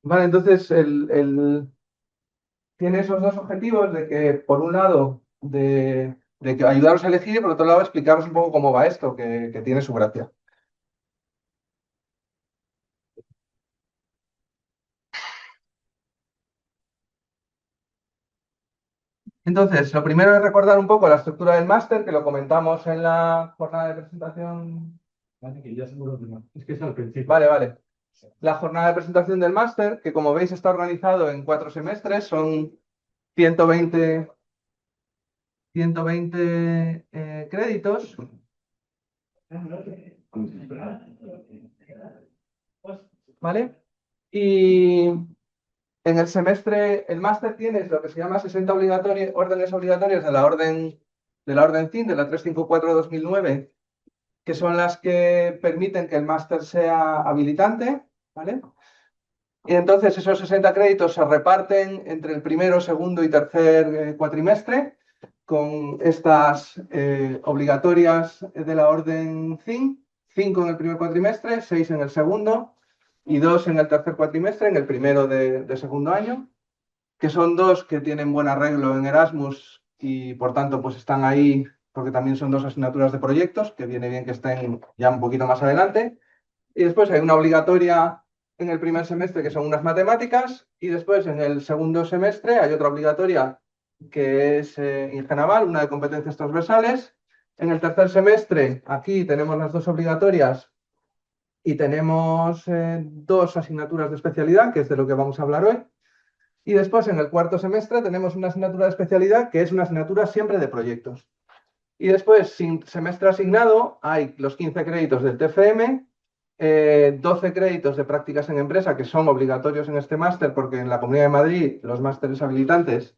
Vale, entonces tiene esos dos objetivos de que, por un lado, de que ayudaros a elegir y por otro lado, explicaros un poco cómo va esto, que tiene su gracia. Entonces, lo primero es recordar un poco la estructura del máster, que lo comentamos en la jornada de presentación. Vale, que ya seguro que no. Es que es al principio. Vale, vale. La jornada de presentación del máster, que como veis está organizado en 4 semestres, son 120, 120 créditos, ¿vale? Y en el semestre, el máster tienes lo que se llama 60 órdenes obligatorias de la orden CIN, de la 354/2009, que son las que permiten que el máster sea habilitante, ¿vale? Y entonces esos 60 créditos se reparten entre el primero, segundo y tercer cuatrimestre con estas obligatorias de la orden CIN, 5 en el primer cuatrimestre, 6 en el segundo y 2 en el tercer cuatrimestre, en el primero de segundo año, que son dos que tienen buen arreglo en Erasmus y por tanto pues están ahí porque también son dos asignaturas de proyectos, que viene bien que estén ya un poquito más adelante. Y después hay una obligatoria en el primer semestre que son unas matemáticas y después en el segundo semestre hay otra obligatoria que es Ingenaval, una de competencias transversales. En el tercer semestre aquí tenemos las dos obligatorias y tenemos dos asignaturas de especialidad, que es de lo que vamos a hablar hoy. Y después en el cuarto semestre tenemos una asignatura de especialidad que es una asignatura siempre de proyectos. Y después, sin semestre asignado, hay los 15 créditos del TFM, 12 créditos de prácticas en empresa que son obligatorios en este máster porque en la Comunidad de Madrid los másteres habilitantes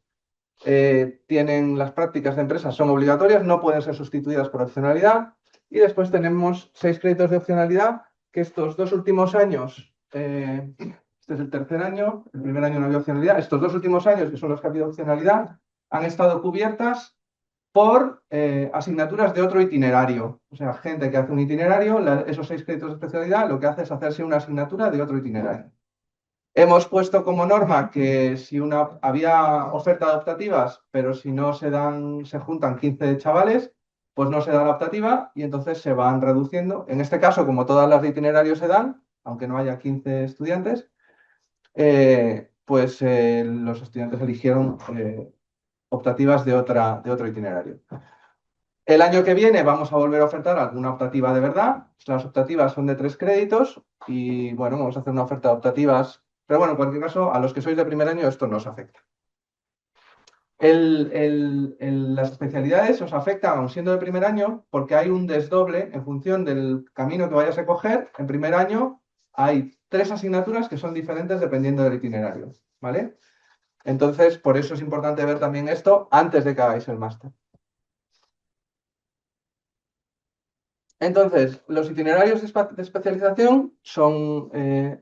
tienen las prácticas de empresa, son obligatorias, no pueden ser sustituidas por opcionalidad. Y después tenemos 6 créditos de opcionalidad que estos dos últimos años, este es el tercer año, el primer año no había opcionalidad, estos dos últimos años, que son los que ha habido opcionalidad, han estado cubiertas por asignaturas de otro itinerario. O sea, gente que hace un itinerario, esos 6 créditos de especialidad, lo que hace es hacerse una asignatura de otro itinerario. Hemos puesto como norma que si había ofertas adaptativas, pero si no se juntan 15 chavales, pues no se da la optativa y entonces se van reduciendo. En este caso, como todas las de itinerario se dan, aunque no haya 15 estudiantes, pues los estudiantes eligieron optativas de otro itinerario. El año que viene vamos a volver a ofertar alguna optativa de verdad. Las optativas son de 3 créditos y bueno, vamos a hacer una oferta de optativas. Pero bueno, en cualquier caso, a los que sois de primer año esto no os afecta. Las especialidades os afectan aun siendo de primer año porque hay un desdoble en función del camino que vayas a coger. En primer año hay 3 asignaturas que son diferentes dependiendo del itinerario, ¿vale? Entonces, por eso es importante ver también esto antes de que hagáis el máster. Entonces, los itinerarios de especialización son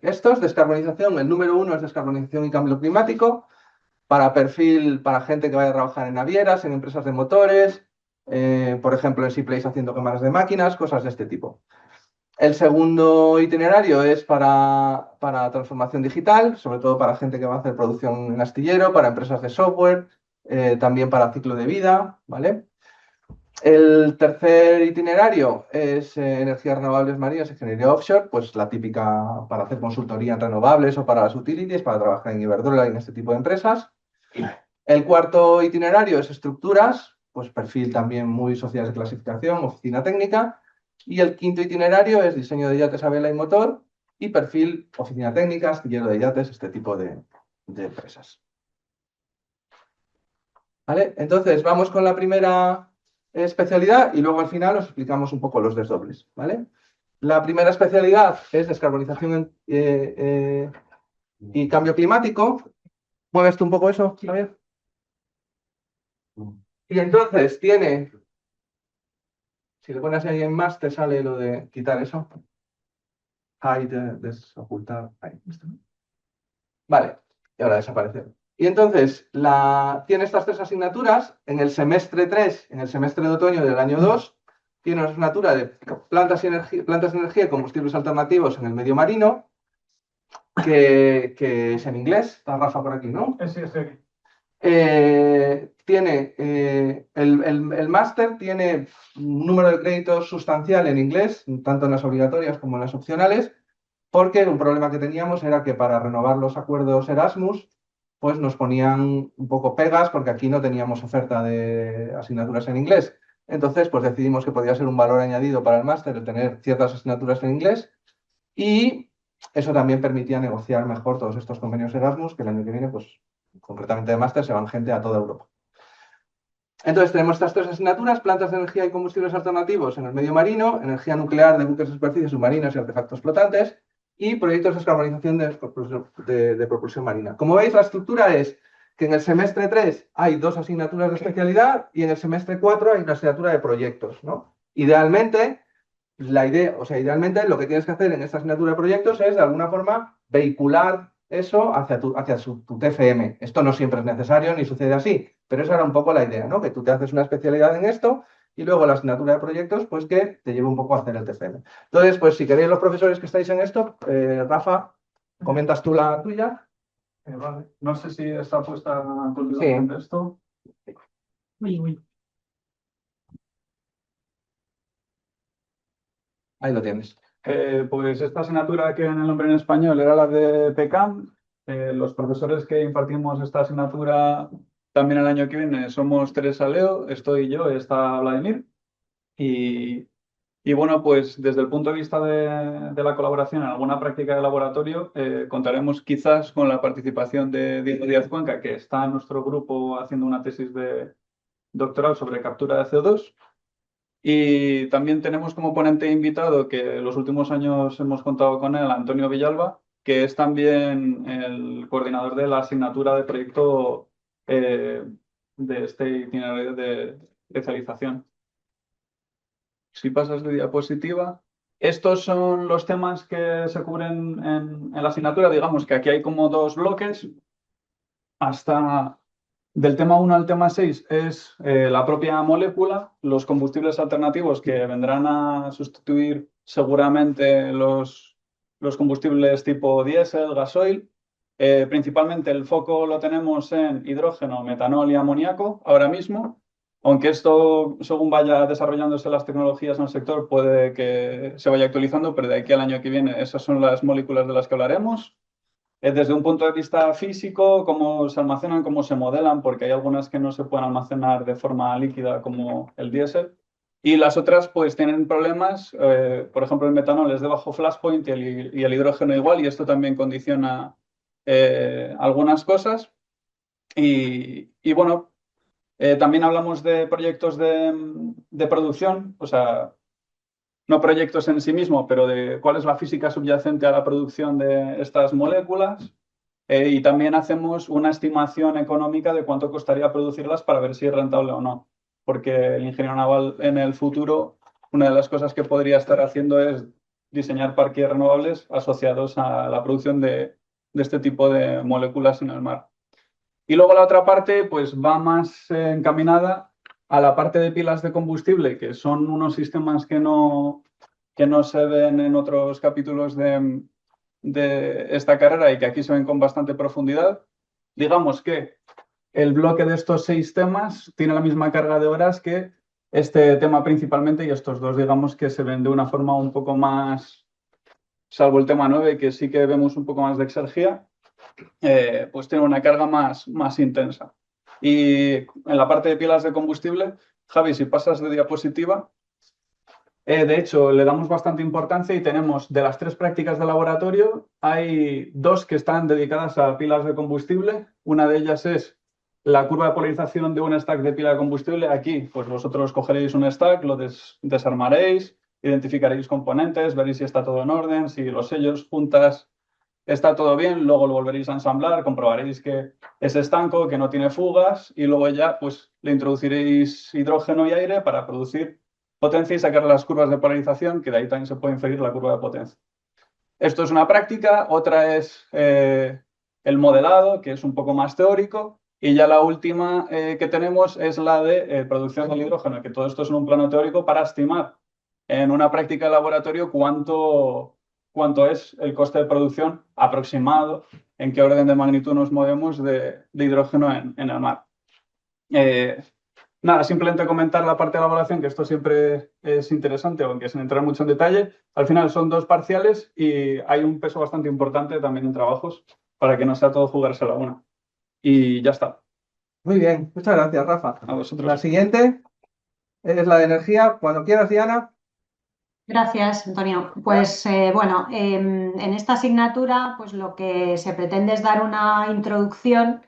estos: descarbonización. El número uno es descarbonización y cambio climático, para perfil, para gente que vaya a trabajar en navieras, en empresas de motores, por ejemplo, en Seaplace haciendo cámaras de máquinas, cosas de este tipo. El segundo itinerario es para transformación digital, sobre todo para gente que va a hacer producción en astillero, para empresas de software, también para ciclo de vida, ¿vale? El tercer itinerario es energías renovables marinas, ingeniería offshore, pues la típica para hacer consultoría en renovables o para las utilities, para trabajar en Iberdrola y en este tipo de empresas. El cuarto itinerario es estructuras, pues perfil también muy sociedades de clasificación, oficina técnica. Y el quinto itinerario es diseño de yates a vela y motor y perfil oficina técnica, astillero de yates, este tipo de empresas. ¿Vale? Entonces, vamos con la primera especialidad y luego al final os explicamos un poco los desdobles, ¿vale? La primera especialidad es descarbonización y cambio climático. ¿Mueves tú un poco eso, Javier? Y entonces tiene, si le pones ahí en más, te sale lo de quitar eso. Hide, desocultar. Ahí, ¿listo? Vale, y ahora desaparece. Y entonces, tiene estas 3 asignaturas. En el semestre 3, en el semestre de otoño del año 2, tiene una asignatura de plantas de energía y combustibles alternativos en el medio marino. que es en inglés. Está Rafa por aquí, ¿no? Sí, sí. El máster tiene un número de créditos sustancial en inglés, tanto en las obligatorias como en las opcionales, porque un problema que teníamos era que para renovar los acuerdos Erasmus, pues nos ponían un poco pegas porque aquí no teníamos oferta de asignaturas en inglés. Entonces, pues decidimos que podía ser un valor añadido para el máster el tener ciertas asignaturas en inglés y eso también permitía negociar mejor todos estos convenios Erasmus, que el año que viene, pues concretamente de máster, se van gente a toda Europa. Entonces tenemos estas tres asignaturas: plantas de energía y combustibles alternativos en el medio marino, energía nuclear de buques de superficie submarinos y artefactos flotantes, y proyectos de descarbonización de propulsión marina. Como veis, la estructura es que en el semestre 3 hay dos asignaturas de especialidad y en el semestre 4 hay una asignatura de proyectos, ¿no? Idealmente, idealmente lo que tienes que hacer en esta asignatura de proyectos es de alguna forma vehicular eso hacia tu TFM. Esto no siempre es necesario ni sucede así, pero esa era un poco la idea, ¿no? Que tú te haces una especialidad en esto y luego la asignatura de proyectos, pues que te lleve un poco a hacer el TFM. Entonces, pues si queréis los profesores que estáis en esto, Rafa, comentas tú la tuya. Vale. No sé si está puesta a Sí, continuación de esto. Uy, uy. ahí lo tienes. Pues esta asignatura que en el nombre en español era la de PECAM. Los profesores que impartimos esta asignatura también el año que viene somos Teresa Leo, estoy yo, está Vladimir. Y, y bueno, pues desde el punto de vista de la colaboración en alguna práctica de laboratorio, contaremos quizás con la participación de Diego Díaz Cuenca, que está en nuestro grupo haciendo una tesis de doctoral sobre captura de CO2. Y también tenemos como ponente invitado, que los últimos años hemos contado con él, Antonio Villalba, que es también el coordinador de la asignatura de proyecto de este itinerario de especialización. Si pasas de diapositiva, estos son los temas que se cubren en la asignatura. Digamos que aquí hay como dos bloques. Hasta del tema 1 al tema 6 es la propia molécula, los combustibles alternativos que vendrán a sustituir seguramente los combustibles tipo diésel, gasoil. Principalmente el foco lo tenemos en hidrógeno, metanol y amoníaco ahora mismo, aunque esto, según vaya desarrollándose las tecnologías en el sector, puede que se vaya actualizando, pero de aquí al año que viene esas son las moléculas de las que hablaremos. Desde un punto de vista físico, cómo se almacenan, cómo se modelan, porque hay algunas que no se pueden almacenar de forma líquida como el diésel. Y las otras pues tienen problemas, por ejemplo el metanol es de bajo flash point y el hidrógeno igual, y esto también condiciona algunas cosas. Y bueno, también hablamos de proyectos de producción, o sea, no proyectos en sí mismo, pero de cuál es la física subyacente a la producción de estas moléculas. Y también hacemos una estimación económica de cuánto costaría producirlas para ver si es rentable o no. Porque el ingeniero naval en el futuro, una de las cosas que podría estar haciendo es diseñar parques renovables asociados a la producción de este tipo de moléculas en el mar. Y luego la otra parte, pues va más encaminada a la parte de pilas de combustible, que son unos sistemas que no se ven en otros capítulos de esta carrera y que aquí se ven con bastante profundidad. Digamos que el bloque de estos 6 temas tiene la misma carga de horas que este tema principalmente, y estos dos, digamos, que se ven de una forma un poco más, salvo el tema 9, que sí que vemos un poco más de exergia, pues tiene una carga más intensa. Y en la parte de pilas de combustible, Javi, si pasas de diapositiva, de hecho, le damos bastante importancia y tenemos de las 3 prácticas de laboratorio, hay 2 que están dedicadas a pilas de combustible. Una de ellas es la curva de polarización de un stack de pila de combustible. Aquí, pues vosotros cogeréis un stack, lo desarmaréis, identificaréis componentes, veréis si está todo en orden, si los sellos, puntas, está todo bien, luego lo volveréis a ensamblar, comprobaréis que es estanco, que no tiene fugas y luego ya pues le introduciréis hidrógeno y aire para producir potencia y sacar las curvas de polarización, que de ahí también se puede inferir la curva de potencia. Esto es una práctica, otra es el modelado, que es un poco más teórico, y ya la última que tenemos es la de producción del hidrógeno, que todo esto es en un plano teórico para estimar en una práctica de laboratorio cuánto cuánto es el coste de producción aproximado, en qué orden de magnitud nos movemos de hidrógeno en el mar. Nada, simplemente comentar la parte de la evaluación, que esto siempre es interesante, aunque sin entrar mucho en detalle. Al final son 2 parciales y hay un peso bastante importante también en trabajos para que no sea todo jugársela a una. Y ya está. Muy bien, muchas gracias, Rafa. A vosotros. La siguiente es la de energía. Cuando quieras, Diana. Gracias, Antonio. Pues bueno, en esta asignatura pues lo que se pretende es dar una introducción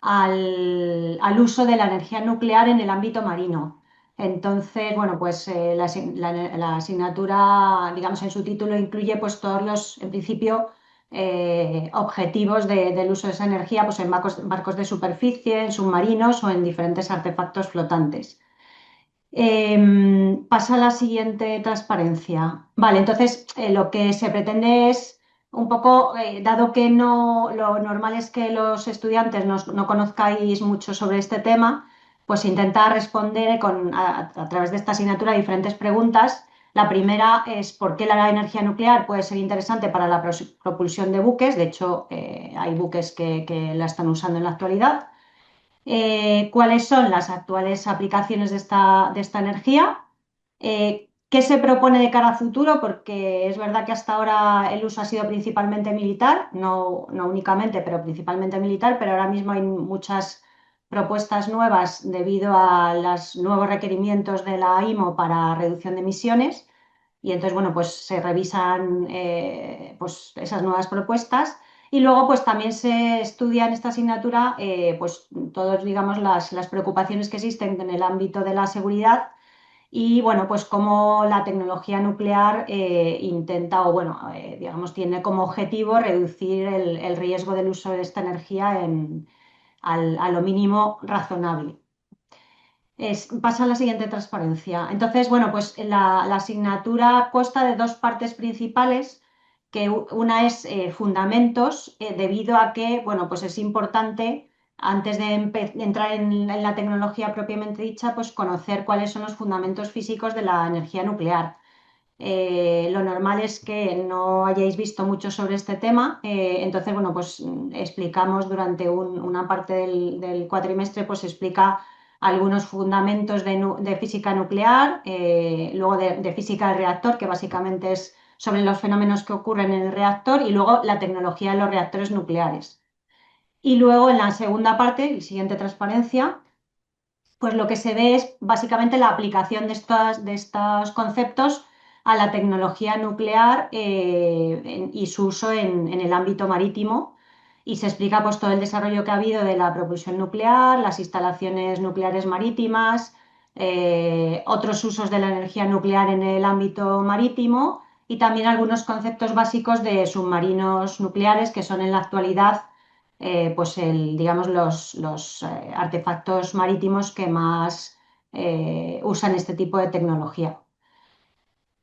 al uso de la energía nuclear en el ámbito marino. Entonces, bueno, pues la asignatura, digamos, en su título incluye pues todos los, en principio, objetivos del uso de esa energía pues en barcos de superficie, en submarinos o en diferentes artefactos flotantes. Pasa a la siguiente transparencia. Vale, entonces lo que se pretende es un poco, dado que no, lo normal es que los estudiantes no conozcáis mucho sobre este tema, pues intentar responder a través de esta asignatura diferentes preguntas. La primera es por qué la energía nuclear puede ser interesante para la propulsión de buques. De hecho, hay buques que la están usando en la actualidad. ¿Cuáles son las actuales aplicaciones de esta energía? ¿Qué se propone de cara a futuro? Porque es verdad que hasta ahora el uso ha sido principalmente militar, no únicamente, pero principalmente militar, pero ahora mismo hay muchas propuestas nuevas debido a los nuevos requerimientos de la IMO para reducción de emisiones. Y entonces, bueno, pues se revisan pues esas nuevas propuestas. Y luego, pues también se estudia en esta asignatura, pues todas, digamos, las preocupaciones que existen en el ámbito de la seguridad y, bueno, pues cómo la tecnología nuclear intenta o, bueno, digamos, tiene como objetivo reducir el riesgo del uso de esta energía a lo mínimo razonable. Pasa a la siguiente transparencia. Entonces, bueno, pues la asignatura consta de 2 partes principales, que una es fundamentos, debido a que, bueno, pues es importante, antes de entrar en la tecnología propiamente dicha, pues conocer cuáles son los fundamentos físicos de la energía nuclear. Lo normal es que no hayáis visto mucho sobre este tema, entonces, bueno, pues explicamos durante una parte del cuatrimestre, pues explica algunos fundamentos de física nuclear, luego de física del reactor, que básicamente es sobre los fenómenos que ocurren en el reactor, y luego la tecnología de los reactores nucleares. Y luego en la segunda parte, la siguiente transparencia, pues lo que se ve es básicamente la aplicación de estos conceptos a la tecnología nuclear y su uso en el ámbito marítimo. Y se explica pues todo el desarrollo que ha habido de la propulsión nuclear, las instalaciones nucleares marítimas, otros usos de la energía nuclear en el ámbito marítimo y también algunos conceptos básicos de submarinos nucleares que son en la actualidad pues digamos los artefactos marítimos que más usan este tipo de tecnología.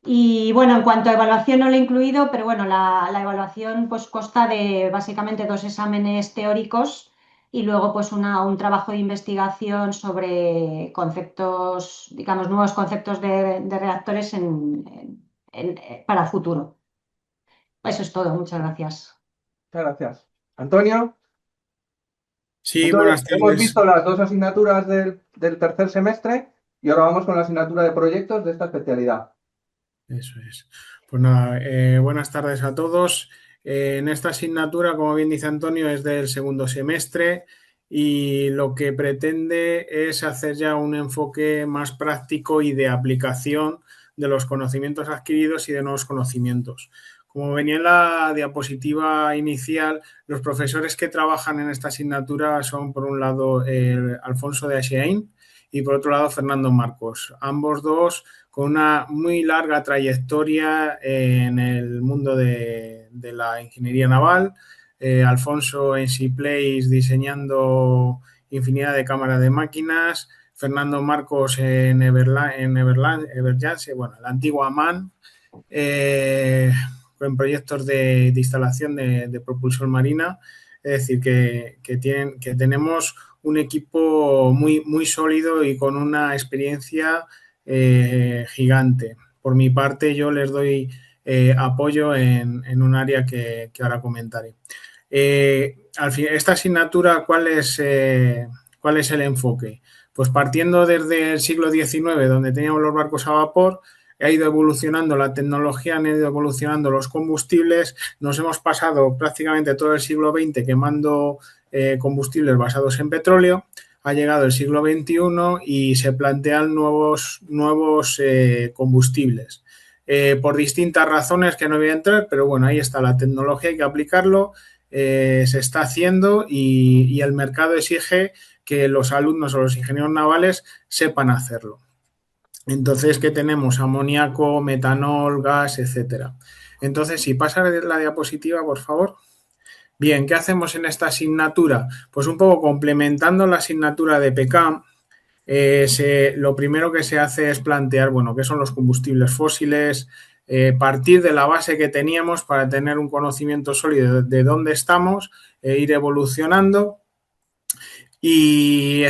Y bueno, en cuanto a evaluación no lo he incluido, pero bueno, la evaluación pues consta de básicamente 2 exámenes teóricos y luego pues un trabajo de investigación sobre conceptos, digamos, nuevos conceptos de reactores para futuro. Eso es todo, muchas gracias. Muchas gracias. Antonio. Sí, Entonces, buenas hemos tardes. visto las 2 asignaturas del tercer semestre y ahora vamos con la asignatura de proyectos de esta especialidad. Eso es. Pues nada, buenas tardes a todos. En esta asignatura, como bien dice Antonio, es del segundo semestre y lo que pretende es hacer ya un enfoque más práctico y de aplicación de los conocimientos adquiridos y de nuevos conocimientos. Como venía en la diapositiva inicial, los profesores que trabajan en esta asignatura son, por un lado, Alfonso de Asiain y, por otro lado, Fernando Marcos. Ambos dos con una muy larga trayectoria en el mundo de la ingeniería naval. Alfonso en Seaplace diseñando infinidad de cámaras de máquinas, Fernando Marcos en Everlance, bueno, la antigua MAN, en proyectos de instalación de propulsión marina. Es decir, que tenemos un equipo muy sólido y con una experiencia gigante. Por mi parte, yo les doy apoyo en un área que ahora comentaré. Al fin, esta asignatura, ¿cuál es el enfoque? Pues partiendo desde el siglo XIX, donde teníamos los barcos a vapor, ha ido evolucionando la tecnología, han ido evolucionando los combustibles, nos hemos pasado prácticamente todo el siglo XX quemando combustibles basados en petróleo, ha llegado el siglo XXI y se plantean nuevos combustibles. Por distintas razones que no voy a entrar, pero bueno, ahí está la tecnología, hay que aplicarlo, se está haciendo y el mercado exige que los alumnos o los ingenieros navales sepan hacerlo. Entonces, ¿qué tenemos? Amoníaco, metanol, gas, etcétera. Entonces, si pasa la diapositiva, por favor. Bien, ¿qué hacemos en esta asignatura? Pues un poco complementando la asignatura de PECAM, lo primero que se hace es plantear, bueno, qué son los combustibles fósiles, partir de la base que teníamos para tener un conocimiento sólido de dónde estamos, ir evolucionando y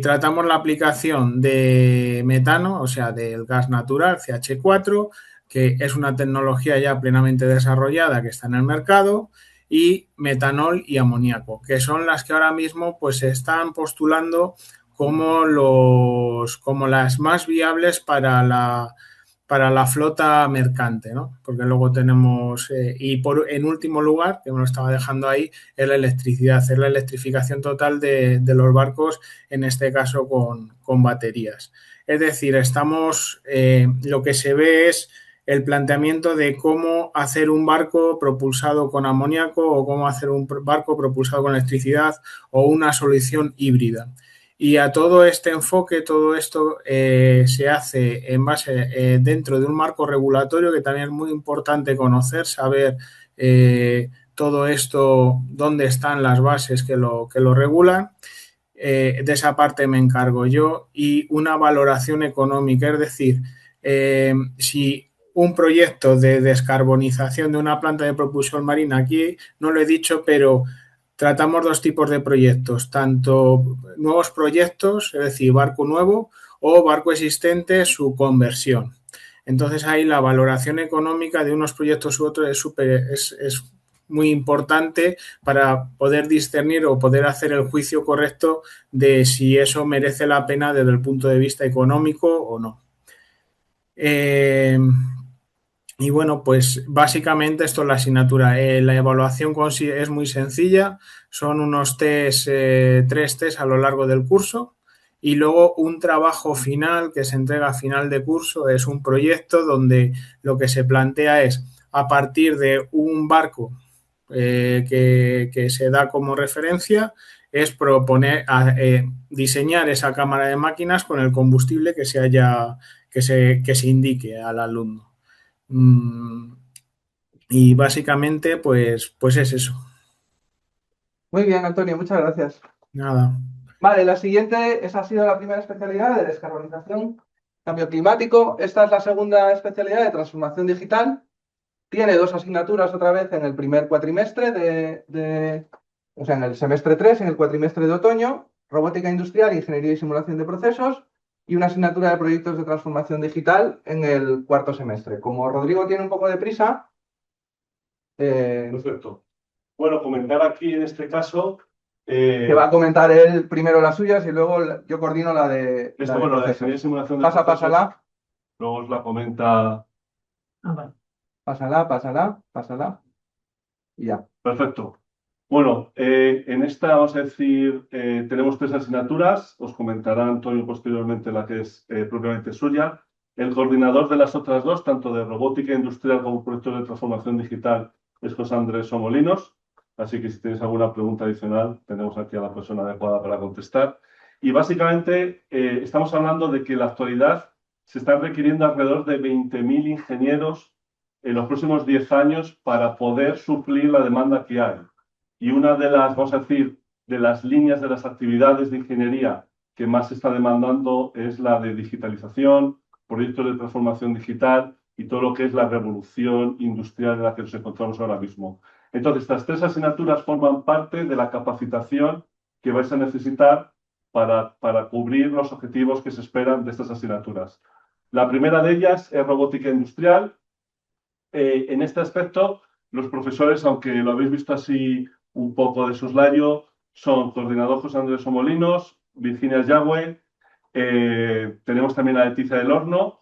tratamos la aplicación de metano, o sea, del gas natural, CH4, que es una tecnología ya plenamente desarrollada que está en el mercado, y metanol y amoníaco, que son las que ahora mismo pues se están postulando como las más viables para la flota mercante, ¿no? Porque luego tenemos, en último lugar, que me lo estaba dejando ahí, es la electricidad, es la electrificación total de los barcos, en este caso con baterías. Es decir, lo que se ve es el planteamiento de cómo hacer un barco propulsado con amoníaco o cómo hacer un barco propulsado con electricidad o una solución híbrida. Y a todo este enfoque, todo esto se hace en base dentro de un marco regulatorio que también es muy importante conocer, saber todo esto, dónde están las bases que lo regulan. De esa parte me encargo yo y una valoración económica, es decir, si un proyecto de descarbonización de una planta de propulsión marina, aquí no lo he dicho, pero tratamos dos tipos de proyectos, tanto nuevos proyectos, es decir, barco nuevo, o barco existente, su conversión. Entonces ahí la valoración económica de unos proyectos u otros es muy importante para poder discernir o poder hacer el juicio correcto de si eso merece la pena desde el punto de vista económico o no. Y bueno, pues básicamente esto es la asignatura. La evaluación es muy sencilla, son unos tres test a lo largo del curso y luego un trabajo final que se entrega a final de curso, es un proyecto donde lo que se plantea es, a partir de un barco que se da como referencia, es diseñar esa cámara de máquinas con el combustible que se indique al alumno. Y básicamente, pues es eso. Muy bien, Antonio, muchas gracias. Nada. Vale, la siguiente, esa ha sido la primera especialidad de descarbonización, cambio climático. Esta es la segunda especialidad de transformación digital. Tiene dos asignaturas otra vez en el primer cuatrimestre o sea, en el semestre 3, en el cuatrimestre de otoño, robótica industrial, ingeniería y simulación de procesos, y una asignatura de proyectos de transformación digital en el cuarto semestre. Como Rodrigo tiene un poco de prisa... Perfecto. Bueno, comentar aquí en este caso... que va a comentar él primero las suyas y luego yo coordino la de Esto, bueno, la de ingeniería y simulación de procesos, pásala. Luego os la comenta... Vale. Pásala. Y ya. Perfecto. Bueno, en esta, vamos a decir, tenemos tres asignaturas. Os comentará Antonio posteriormente la que es propiamente suya. El coordinador de las otras dos, tanto de robótica industrial como proyectos de transformación digital, es José Andrés Somolinos. Así que si tenéis alguna pregunta adicional, tenemos aquí a la persona adecuada para contestar. Y básicamente estamos hablando de que en la actualidad se están requiriendo alrededor de 20.000 ingenieros en los próximos 10 años para poder suplir la demanda que hay. Y una de las, vamos a decir, de las líneas de las actividades de ingeniería que más se está demandando es la de digitalización, proyectos de transformación digital y todo lo que es la revolución industrial en la que nos encontramos ahora mismo. Entonces, estas tres asignaturas forman parte de la capacitación que vais a necesitar para cubrir los objetivos que se esperan de estas asignaturas. La primera de ellas es robótica industrial. En este aspecto, los profesores, aunque lo habéis visto así un poco de soslayo, son coordinador José Andrés Molinos, Virginia Yagüe, tenemos también a Leticia del Horno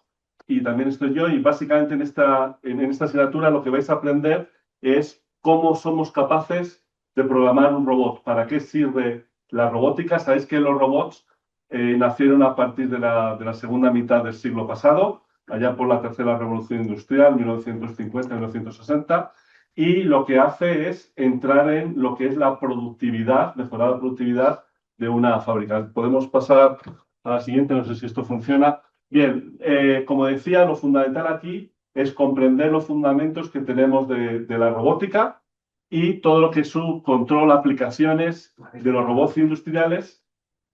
y también estoy yo. Y básicamente en esta asignatura lo que vais a aprender es cómo somos capaces de programar un robot. ¿Para qué sirve la robótica? Sabéis que los robots nacieron a partir de la segunda mitad del siglo pasado, allá por la tercera revolución industrial, 1950-1960, y lo que hace es entrar en lo que es la productividad, mejorar la productividad de una fábrica. Podemos pasar a la siguiente, no sé si esto funciona. Bien, como decía, lo fundamental aquí es comprender los fundamentos que tenemos de la robótica y todo lo que es su control, aplicaciones de los robots industriales.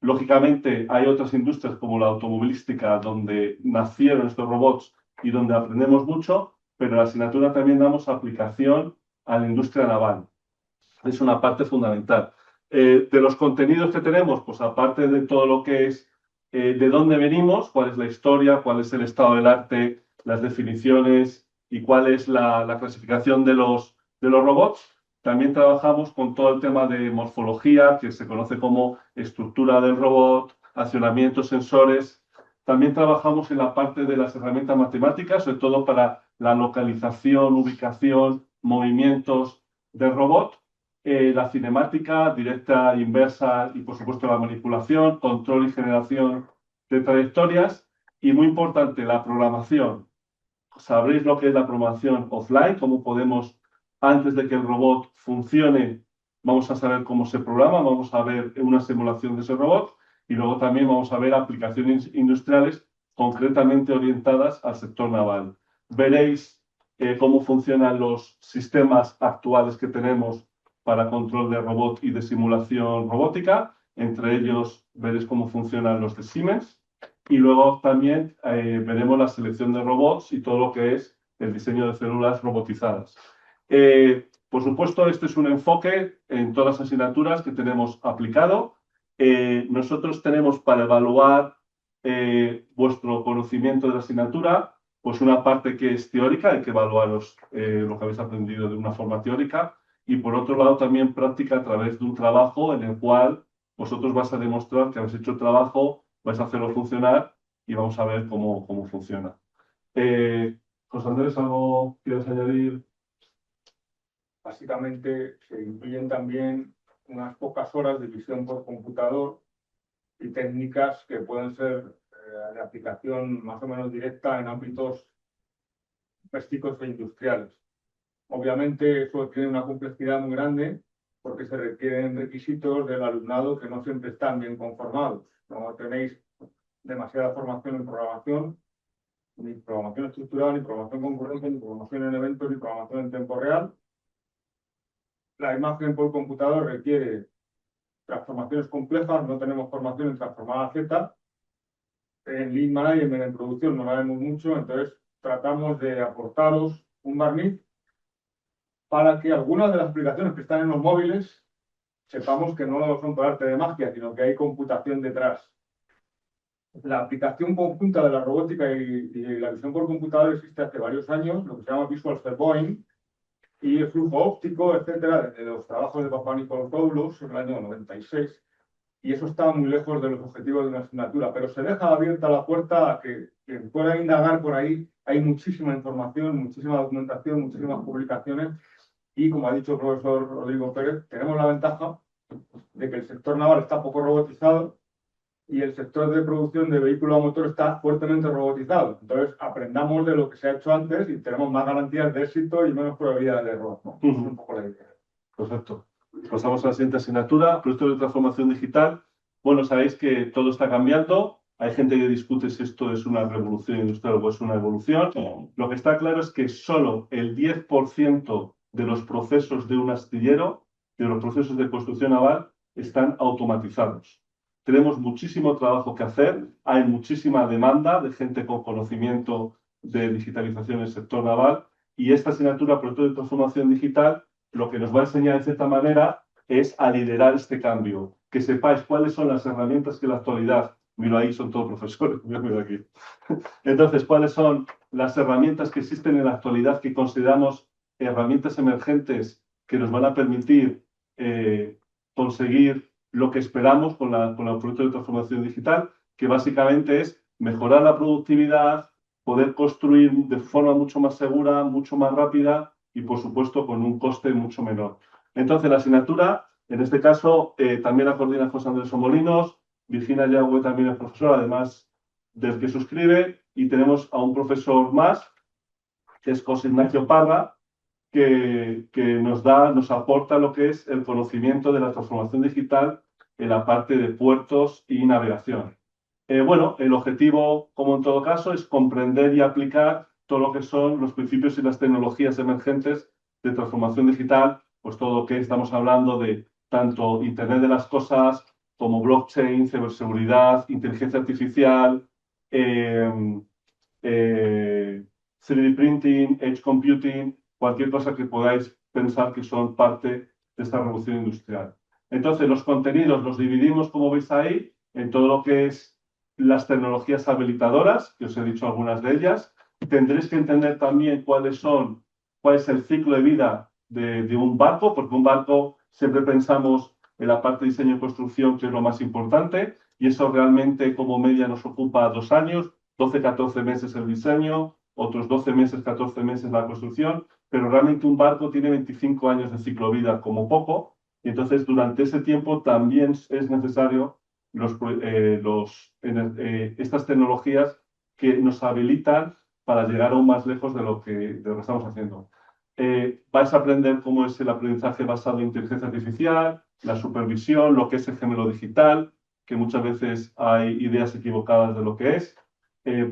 Lógicamente, hay otras industrias como la automovilística donde nacieron estos robots y donde aprendemos mucho, pero en la asignatura también damos aplicación a la industria naval. Es una parte fundamental. De los contenidos que tenemos, pues aparte de todo lo que es de dónde venimos, cuál es la historia, cuál es el estado del arte, las definiciones y cuál es la clasificación de los robots, también trabajamos con todo el tema de morfología, que se conoce como estructura del robot, accionamientos, sensores. También trabajamos en la parte de las herramientas matemáticas, sobre todo para la localización, ubicación, movimientos del robot. La cinemática directa, inversa y, por supuesto, la manipulación, control y generación de trayectorias. Y muy importante, la programación. Sabréis lo que es la programación offline, cómo podemos, antes de que el robot funcione, vamos a saber cómo se programa, vamos a ver una simulación de ese robot y luego también vamos a ver aplicaciones industriales concretamente orientadas al sector naval. Veréis cómo funcionan los sistemas actuales que tenemos para control de robot y de simulación robótica. Entre ellos veréis cómo funcionan los de Siemens. Y luego también veremos la selección de robots y todo lo que es el diseño de células robotizadas. Por supuesto, este es un enfoque en todas las asignaturas que tenemos aplicado. Nosotros tenemos para evaluar vuestro conocimiento de la asignatura, pues una parte que es teórica, hay que evaluaros lo que habéis aprendido de una forma teórica, y por otro lado también práctica a través de un trabajo en el cual vosotros vais a demostrar que habéis hecho el trabajo, vais a hacerlo funcionar y vamos a ver cómo funciona. José Andrés, ¿algo quieres añadir? Básicamente se incluyen también unas pocas horas de visión por computador y técnicas que pueden ser de aplicación más o menos directa en ámbitos domésticos e industriales. Obviamente eso tiene una complejidad muy grande porque se requieren requisitos del alumnado que no siempre están bien conformados. No tenéis demasiada formación en programación, ni programación estructurada, ni programación concurrente, ni programación en eventos, ni programación en tiempo real. La imagen por computador requiere transformaciones complejas, no tenemos formación en transformada Z. En Lean Management, en producción, no la vemos mucho, entonces tratamos de aportaros un barniz para que algunas de las aplicaciones que están en los móviles sepamos que no son por arte de magia, sino que hay computación detrás. La aplicación conjunta de la robótica y la visión por computador existe hace varios años, lo que se llama Visual Servoing, y el flujo óptico, etcétera, desde los trabajos de Papanicolaopoulos en el año 96, y eso está muy lejos de los objetivos de una asignatura, pero se deja abierta la puerta a que quien pueda indagar por ahí. Hay muchísima información, muchísima documentación, muchísimas publicaciones, y como ha dicho el profesor Rodrigo Pérez, tenemos la ventaja de que el sector naval está poco robotizado y el sector de producción de vehículos a motor está fuertemente robotizado. Entonces, aprendamos de lo que se ha hecho antes y tenemos más garantías de éxito y menos probabilidades de error, ¿no? Es un poco la idea. Perfecto. Pasamos a la siguiente asignatura, proyectos de transformación digital. Bueno, sabéis que todo está cambiando. Hay gente que discute si esto es una revolución industrial o es una evolución. Lo que está claro es que solo el 10% de los procesos de un astillero, de los procesos de construcción naval, están automatizados. Tenemos muchísimo trabajo que hacer, hay muchísima demanda de gente con conocimiento de digitalización en el sector naval, y esta asignatura, Proyectos de Transformación Digital, lo que nos va a enseñar de cierta manera es a liderar este cambio. Que sepáis cuáles son las herramientas que en la actualidad, miro ahí, son todos profesores, miro aquí. Entonces, cuáles son las herramientas que existen en la actualidad que consideramos herramientas emergentes que nos van a permitir conseguir lo que esperamos con el proyecto de transformación digital, que básicamente es mejorar la productividad, poder construir de forma mucho más segura, mucho más rápida y, por supuesto, con un coste mucho menor. Entonces, la asignatura, en este caso, también la coordina José Andrés Molinos, Virginia Yagüe también es profesora, además del que suscribe, y tenemos a un profesor más, que es José Ignacio Parra, que nos aporta lo que es el conocimiento de la transformación digital en la parte de puertos y navegación. Bueno, el objetivo, como en todo caso, es comprender y aplicar todo lo que son los principios y las tecnologías emergentes de transformación digital, pues todo lo que estamos hablando de tanto Internet de las cosas como blockchain, ciberseguridad, inteligencia artificial, 3D printing, edge computing, cualquier cosa que podáis pensar que son parte de esta revolución industrial. Entonces, los contenidos los dividimos, como veis ahí, en todo lo que es las tecnologías habilitadoras, que os he dicho algunas de ellas. Tendréis que entender también cuál es el ciclo de vida de un barco, porque un barco siempre pensamos en la parte de diseño y construcción, que es lo más importante, y eso realmente como media nos ocupa 2 años, 12, 14 meses el diseño, otros 12 meses, 14 meses la construcción, pero realmente un barco tiene 25 años de ciclo de vida como poco, y entonces durante ese tiempo también es necesario estas tecnologías que nos habilitan para llegar aún más lejos de lo que estamos haciendo. Vais a aprender cómo es el aprendizaje basado en inteligencia artificial, la supervisión, lo que es el gemelo digital, que muchas veces hay ideas equivocadas de lo que es.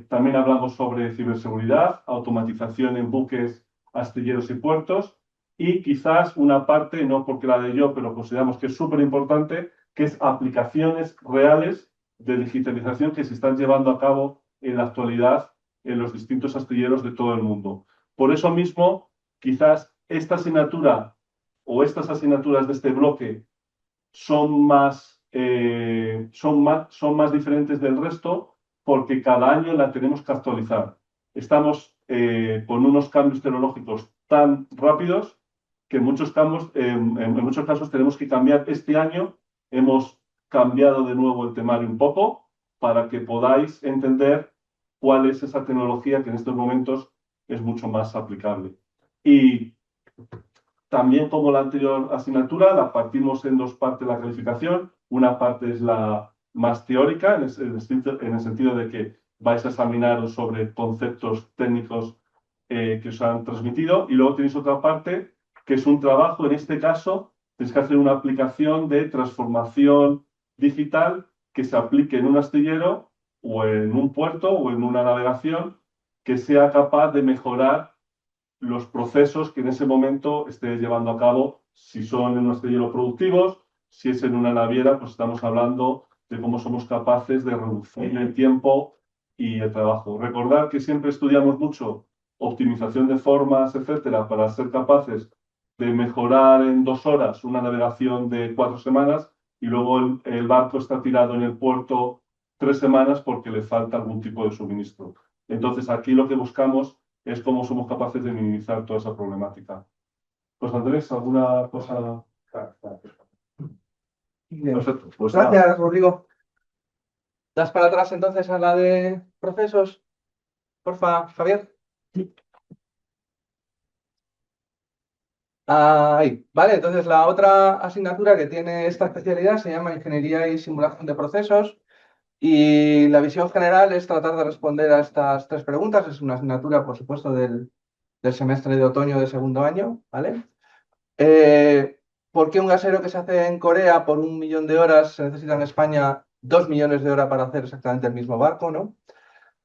También hablamos sobre ciberseguridad, automatización en buques, astilleros y puertos, y quizás una parte, no porque la de yo, pero consideramos que es súper importante, que es aplicaciones reales de digitalización que se están llevando a cabo en la actualidad en los distintos astilleros de todo el mundo. Por eso mismo, quizás esta asignatura o estas asignaturas de este bloque son más diferentes del resto porque cada año la tenemos que actualizar. Estamos con unos cambios tecnológicos tan rápidos que en muchos casos tenemos que cambiar. Este año hemos cambiado de nuevo el temario un poco para que podáis entender cuál es esa tecnología que en estos momentos es mucho más aplicable. Y también, como la anterior asignatura, la partimos en 2 partes la calificación. Una parte es la más teórica, en el sentido de que vais a examinaros sobre conceptos técnicos que os han transmitido. Y luego tenéis otra parte, que es un trabajo. En este caso, tenéis que hacer una aplicación de transformación digital que se aplique en un astillero o en un puerto o en una navegación que sea capaz de mejorar los procesos que en ese momento esté llevando a cabo, si son en un astillero productivos, si es en una naviera, pues estamos hablando de cómo somos capaces de reducir el tiempo y el trabajo. Recordar que siempre estudiamos mucho optimización de formas, etcétera, para ser capaces de mejorar en 2 horas una navegación de 4 semanas y luego el barco está tirado en el puerto 3 semanas porque le falta algún tipo de suministro. Entonces, aquí lo que buscamos es cómo somos capaces de minimizar toda esa problemática. Pues Andrés, ¿alguna cosa? Perfecto. Pues Gracias, Rodrigo. ¿Das para atrás entonces a la de procesos? Porfa, Javier. Ahí. Vale, entonces la otra asignatura que tiene esta especialidad se llama Ingeniería y Simulación de Procesos. Y la visión general es tratar de responder a estas 3 preguntas. Es una asignatura, por supuesto, del semestre de otoño de segundo año, ¿vale? ¿Por qué un gasero que se hace en Corea por 1 millón de horas se necesita en España 2 millones de horas para hacer exactamente el mismo barco, ¿no?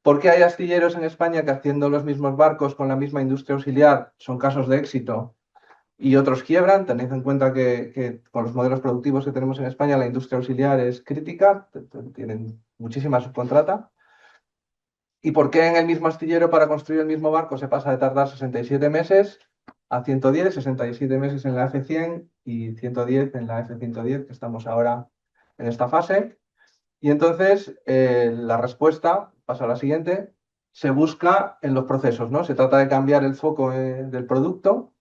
¿Por qué hay astilleros en España que haciendo los mismos barcos con la misma industria auxiliar son casos de éxito y otros quiebran? Tened en cuenta que con los modelos productivos que tenemos en España la industria auxiliar es crítica, tienen muchísima subcontrata. ¿Y por qué en el mismo astillero para construir el mismo barco se pasa de tardar 67 meses a 110, 67 meses en la F100 y 110 en la F110, que estamos ahora en esta fase? Y entonces la respuesta, paso a la siguiente, se busca en los procesos, ¿no? Se trata de cambiar el foco del producto,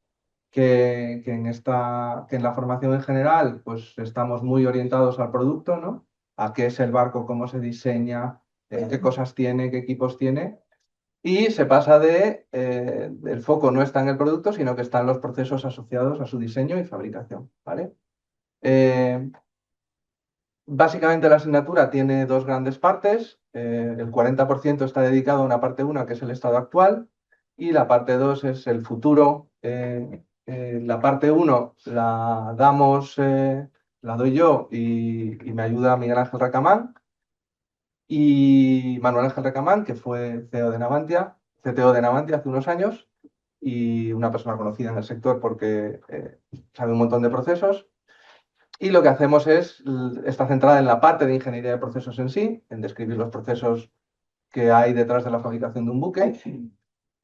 que en la formación en general pues estamos muy orientados al producto, ¿no? A qué es el barco, cómo se diseña, qué cosas tiene, qué equipos tiene. Y se pasa el foco no está en el producto, sino que está en los procesos asociados a su diseño y fabricación, ¿vale? Básicamente la asignatura tiene dos grandes partes. El 40% está dedicado a una parte 1, que es el estado actual, y la parte 2 es el futuro. La parte 1 la doy yo y me ayuda Miguel Ángel Racamán y Manuel Ángel Racamán, que fue CEO de Navantia, CTO de Navantia hace unos años y una persona conocida en el sector porque sabe un montón de procesos. Y lo que hacemos está centrada en la parte de ingeniería de procesos en sí, en describir los procesos que hay detrás de la fabricación de un buque.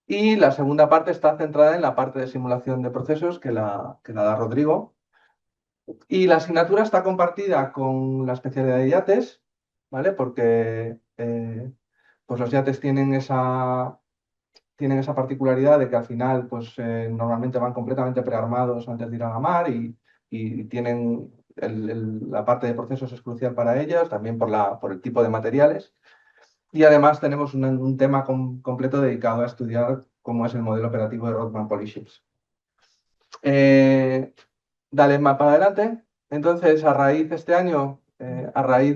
Y la segunda parte está centrada en la parte de simulación de procesos que la da Rodrigo. Y la asignatura está compartida con la especialidad de yates, ¿vale? Porque pues los yates tienen esa particularidad de que al final pues, normalmente van completamente prearmados antes de ir a la mar y tienen la parte de procesos es crucial para ellos, también por el tipo de materiales. Y además tenemos un tema completo dedicado a estudiar cómo es el modelo operativo de Roadman Polyships. Dale más para adelante. Entonces, a raíz de este año, a raíz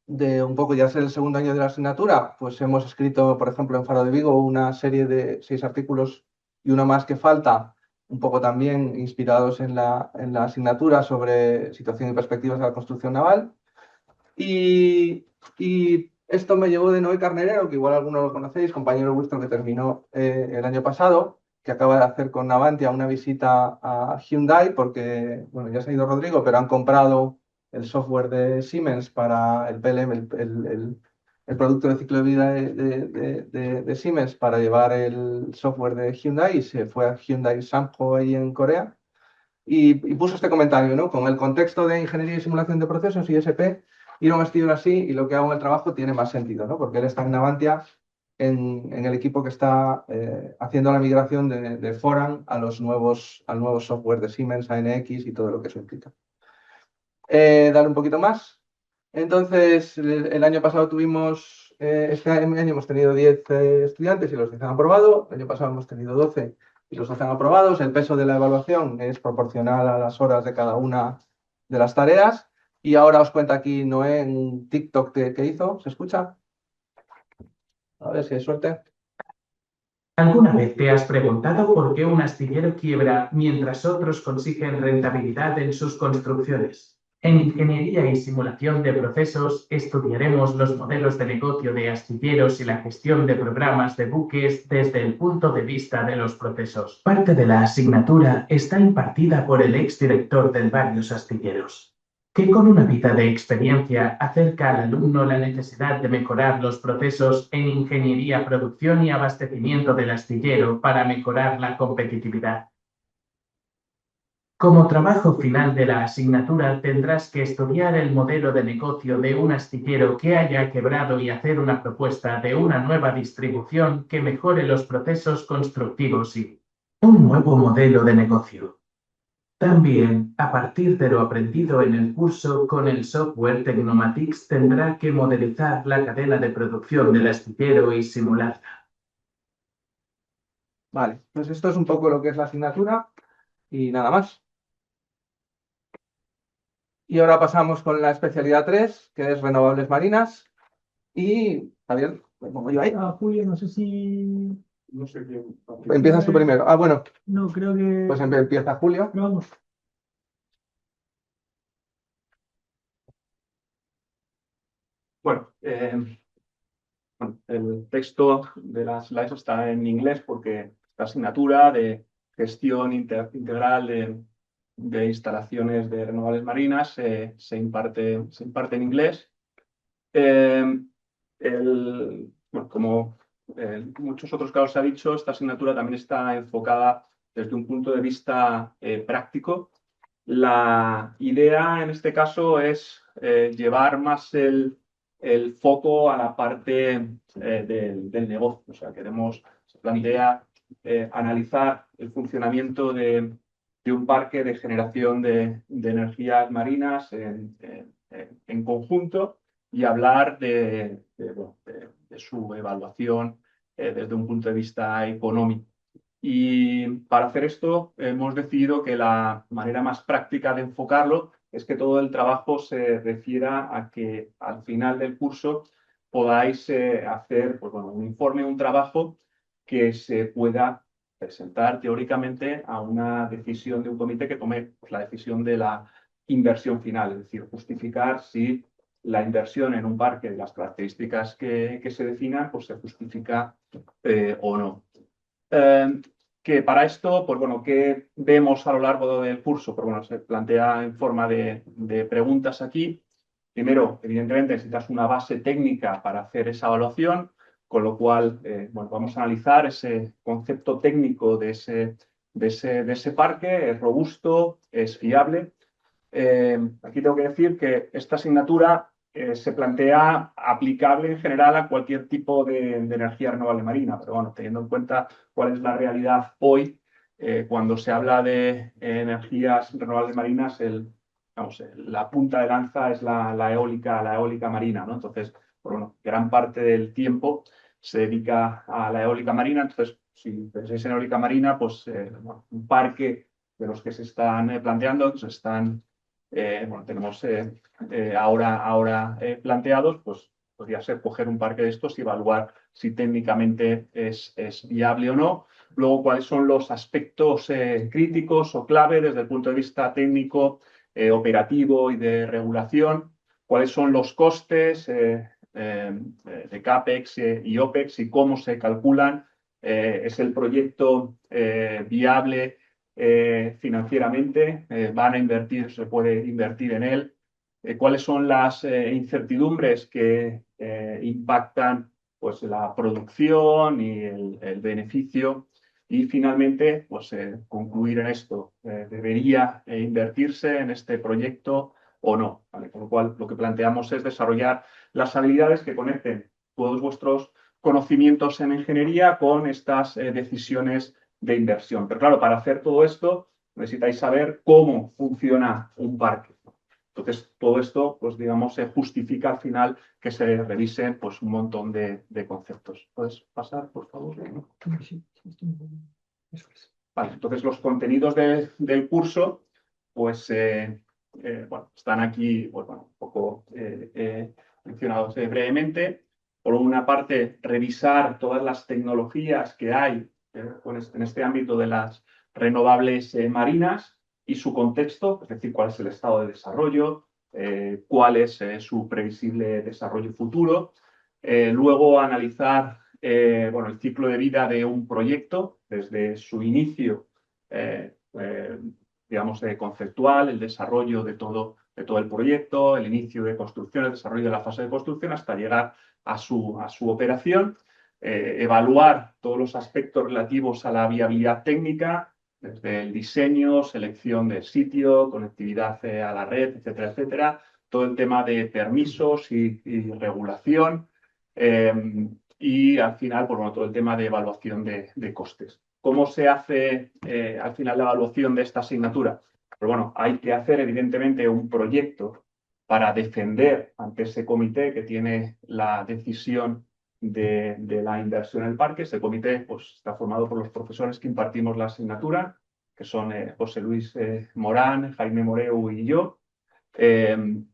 de un poco ya ser el segundo año de la asignatura, pues hemos escrito, por ejemplo, en Faro de Vigo, una serie de 6 artículos y uno más que falta, un poco también inspirados en la asignatura sobre situación y perspectivas de la construcción naval. Y esto me llevó de Noé Carnerero, que igual algunos lo conocéis, compañero vuestro que terminó el año pasado, que acaba de hacer con Navantia una visita a Hyundai, porque, bueno, ya se ha ido Rodrigo, pero han comprado el software de Siemens para el PLM, el producto de ciclo de vida de Siemens para llevar el software de Hyundai y se fue a Hyundai Sampo ahí en Corea y puso este comentario, ¿no? Con el contexto de ingeniería y simulación de procesos, ISP, ir a un estudio así y lo que hago en el trabajo tiene más sentido, ¿no? Porque él está en Navantia, en el equipo que está haciendo la migración de Foran al nuevo software de Siemens, ANX y todo lo que eso implica. Dar un poquito más. Entonces, el año pasado este año hemos tenido 10 estudiantes y los 10 han aprobado. El año pasado hemos tenido 12 y los 12 han aprobados. El peso de la evaluación es proporcional a las horas de cada una de las tareas. Y ahora os cuenta aquí Noé en un TikTok que hizo. ¿Se escucha? A ver si hay suerte. ¿Alguna vez te has preguntado por qué un astillero quiebra mientras otros consiguen rentabilidad en sus construcciones? En Ingeniería y Simulación de Procesos estudiaremos los modelos de negocio de astilleros y la gestión de programas de buques desde el punto de vista de los procesos. Parte de la asignatura está impartida por el exdirector de varios astilleros, que con una vida de experiencia acerca al alumno la necesidad de mejorar los procesos en ingeniería, producción y abastecimiento del astillero para mejorar la competitividad. Como trabajo final de la asignatura tendrás que estudiar el modelo de negocio de un astillero que haya quebrado y hacer una propuesta de una nueva distribución que mejore los procesos constructivos y un nuevo modelo de negocio. También, a partir de lo aprendido en el curso con el software Tecnomatics, tendrá que modelizar la cadena de producción del astillero y simularla. Vale, pues esto es un poco lo que es la asignatura y nada más. Y ahora pasamos con la especialidad 3, que es renovables marinas. Y, Javier, me pongo yo ahí. Julio, no sé si... No sé quién. Empiezas tú primero. Ah, bueno, No, creo que... pues empieza Julio. Pero vamos. Bueno, el texto de las slides está en inglés porque esta asignatura de gestión integral de instalaciones de renovables marinas se imparte en inglés. Bueno, como en muchos otros casos se ha dicho, esta asignatura también está enfocada desde un punto de vista práctico. La idea en este caso es llevar más el foco a la parte del negocio. O sea, se plantea analizar el funcionamiento de un parque de generación de energías marinas en conjunto y hablar de su evaluación desde un punto de vista económico. Y para hacer esto hemos decidido que la manera más práctica de enfocarlo es que todo el trabajo se refiera a que al final del curso podáis hacer pues, bueno, un informe, un trabajo que se pueda presentar teóricamente a una decisión de un comité que tome pues, la decisión de la inversión final, es decir, justificar si la inversión en un parque de las características que se definan pues, se justifica o no. Que para esto, pues bueno, ¿qué vemos a lo largo del curso? Pues bueno, se plantea en forma de preguntas aquí. Primero, evidentemente, necesitas una base técnica para hacer esa evaluación, con lo cual, bueno, vamos a analizar ese concepto técnico de ese parque, es robusto, es fiable. Aquí tengo que decir que esta asignatura se plantea aplicable en general a cualquier tipo de energía renovable marina, pero bueno, teniendo en cuenta cuál es la realidad hoy, cuando se habla de energías renovables marinas, la punta de lanza es la eólica marina, ¿no? Entonces, bueno, gran parte del tiempo se dedica a la eólica marina, entonces, si pensáis en eólica marina, pues bueno, un parque de los que se están planteando, tenemos ahora planteados, pues podría ser coger un parque de estos y evaluar si técnicamente es viable o no. Luego, cuáles son los aspectos críticos o clave desde el punto de vista técnico, operativo y de regulación. Cuáles son los costes de CAPEX y OPEX y cómo se calculan. ¿Es el proyecto viable financieramente? ¿Van a invertir? ¿Se puede invertir en él? ¿Cuáles son las incertidumbres que impactan pues, la producción y el beneficio? Y finalmente, pues concluir en esto. ¿Debería invertirse en este proyecto o no? ¿Vale? Con lo cual, lo que planteamos es desarrollar las habilidades que conecten todos vuestros conocimientos en ingeniería con estas decisiones de inversión. Pero claro, para hacer todo esto necesitáis saber cómo funciona un parque. Entonces, todo esto, pues digamos, se justifica al final que se revisen pues, un montón de conceptos. ¿Puedes pasar, por favor? Vale, entonces los contenidos del curso, pues bueno, están aquí pues, bueno, un poco mencionados brevemente. Por una parte, revisar todas las tecnologías que hay en este ámbito de las renovables marinas y su contexto, es decir, cuál es el estado de desarrollo, cuál es su previsible desarrollo futuro. Luego, analizar bueno, el ciclo de vida de un proyecto, desde su inicio, digamos, conceptual, el desarrollo de todo el proyecto, el inicio de construcción, el desarrollo de la fase de construcción, hasta llegar a su operación. Evaluar todos los aspectos relativos a la viabilidad técnica, desde el diseño, selección del sitio, conectividad a la red, etcétera, etcétera. Todo el tema de permisos y regulación. Y al final, pues, bueno, todo el tema de evaluación de costes. ¿Cómo se hace al final la evaluación de esta asignatura? Pues bueno, hay que hacer evidentemente un proyecto para defender ante ese comité que tiene la decisión de la inversión en el parque. Ese comité pues, está formado por los profesores que impartimos la asignatura, que son José Luis Morán, Jaime Moreu y yo. El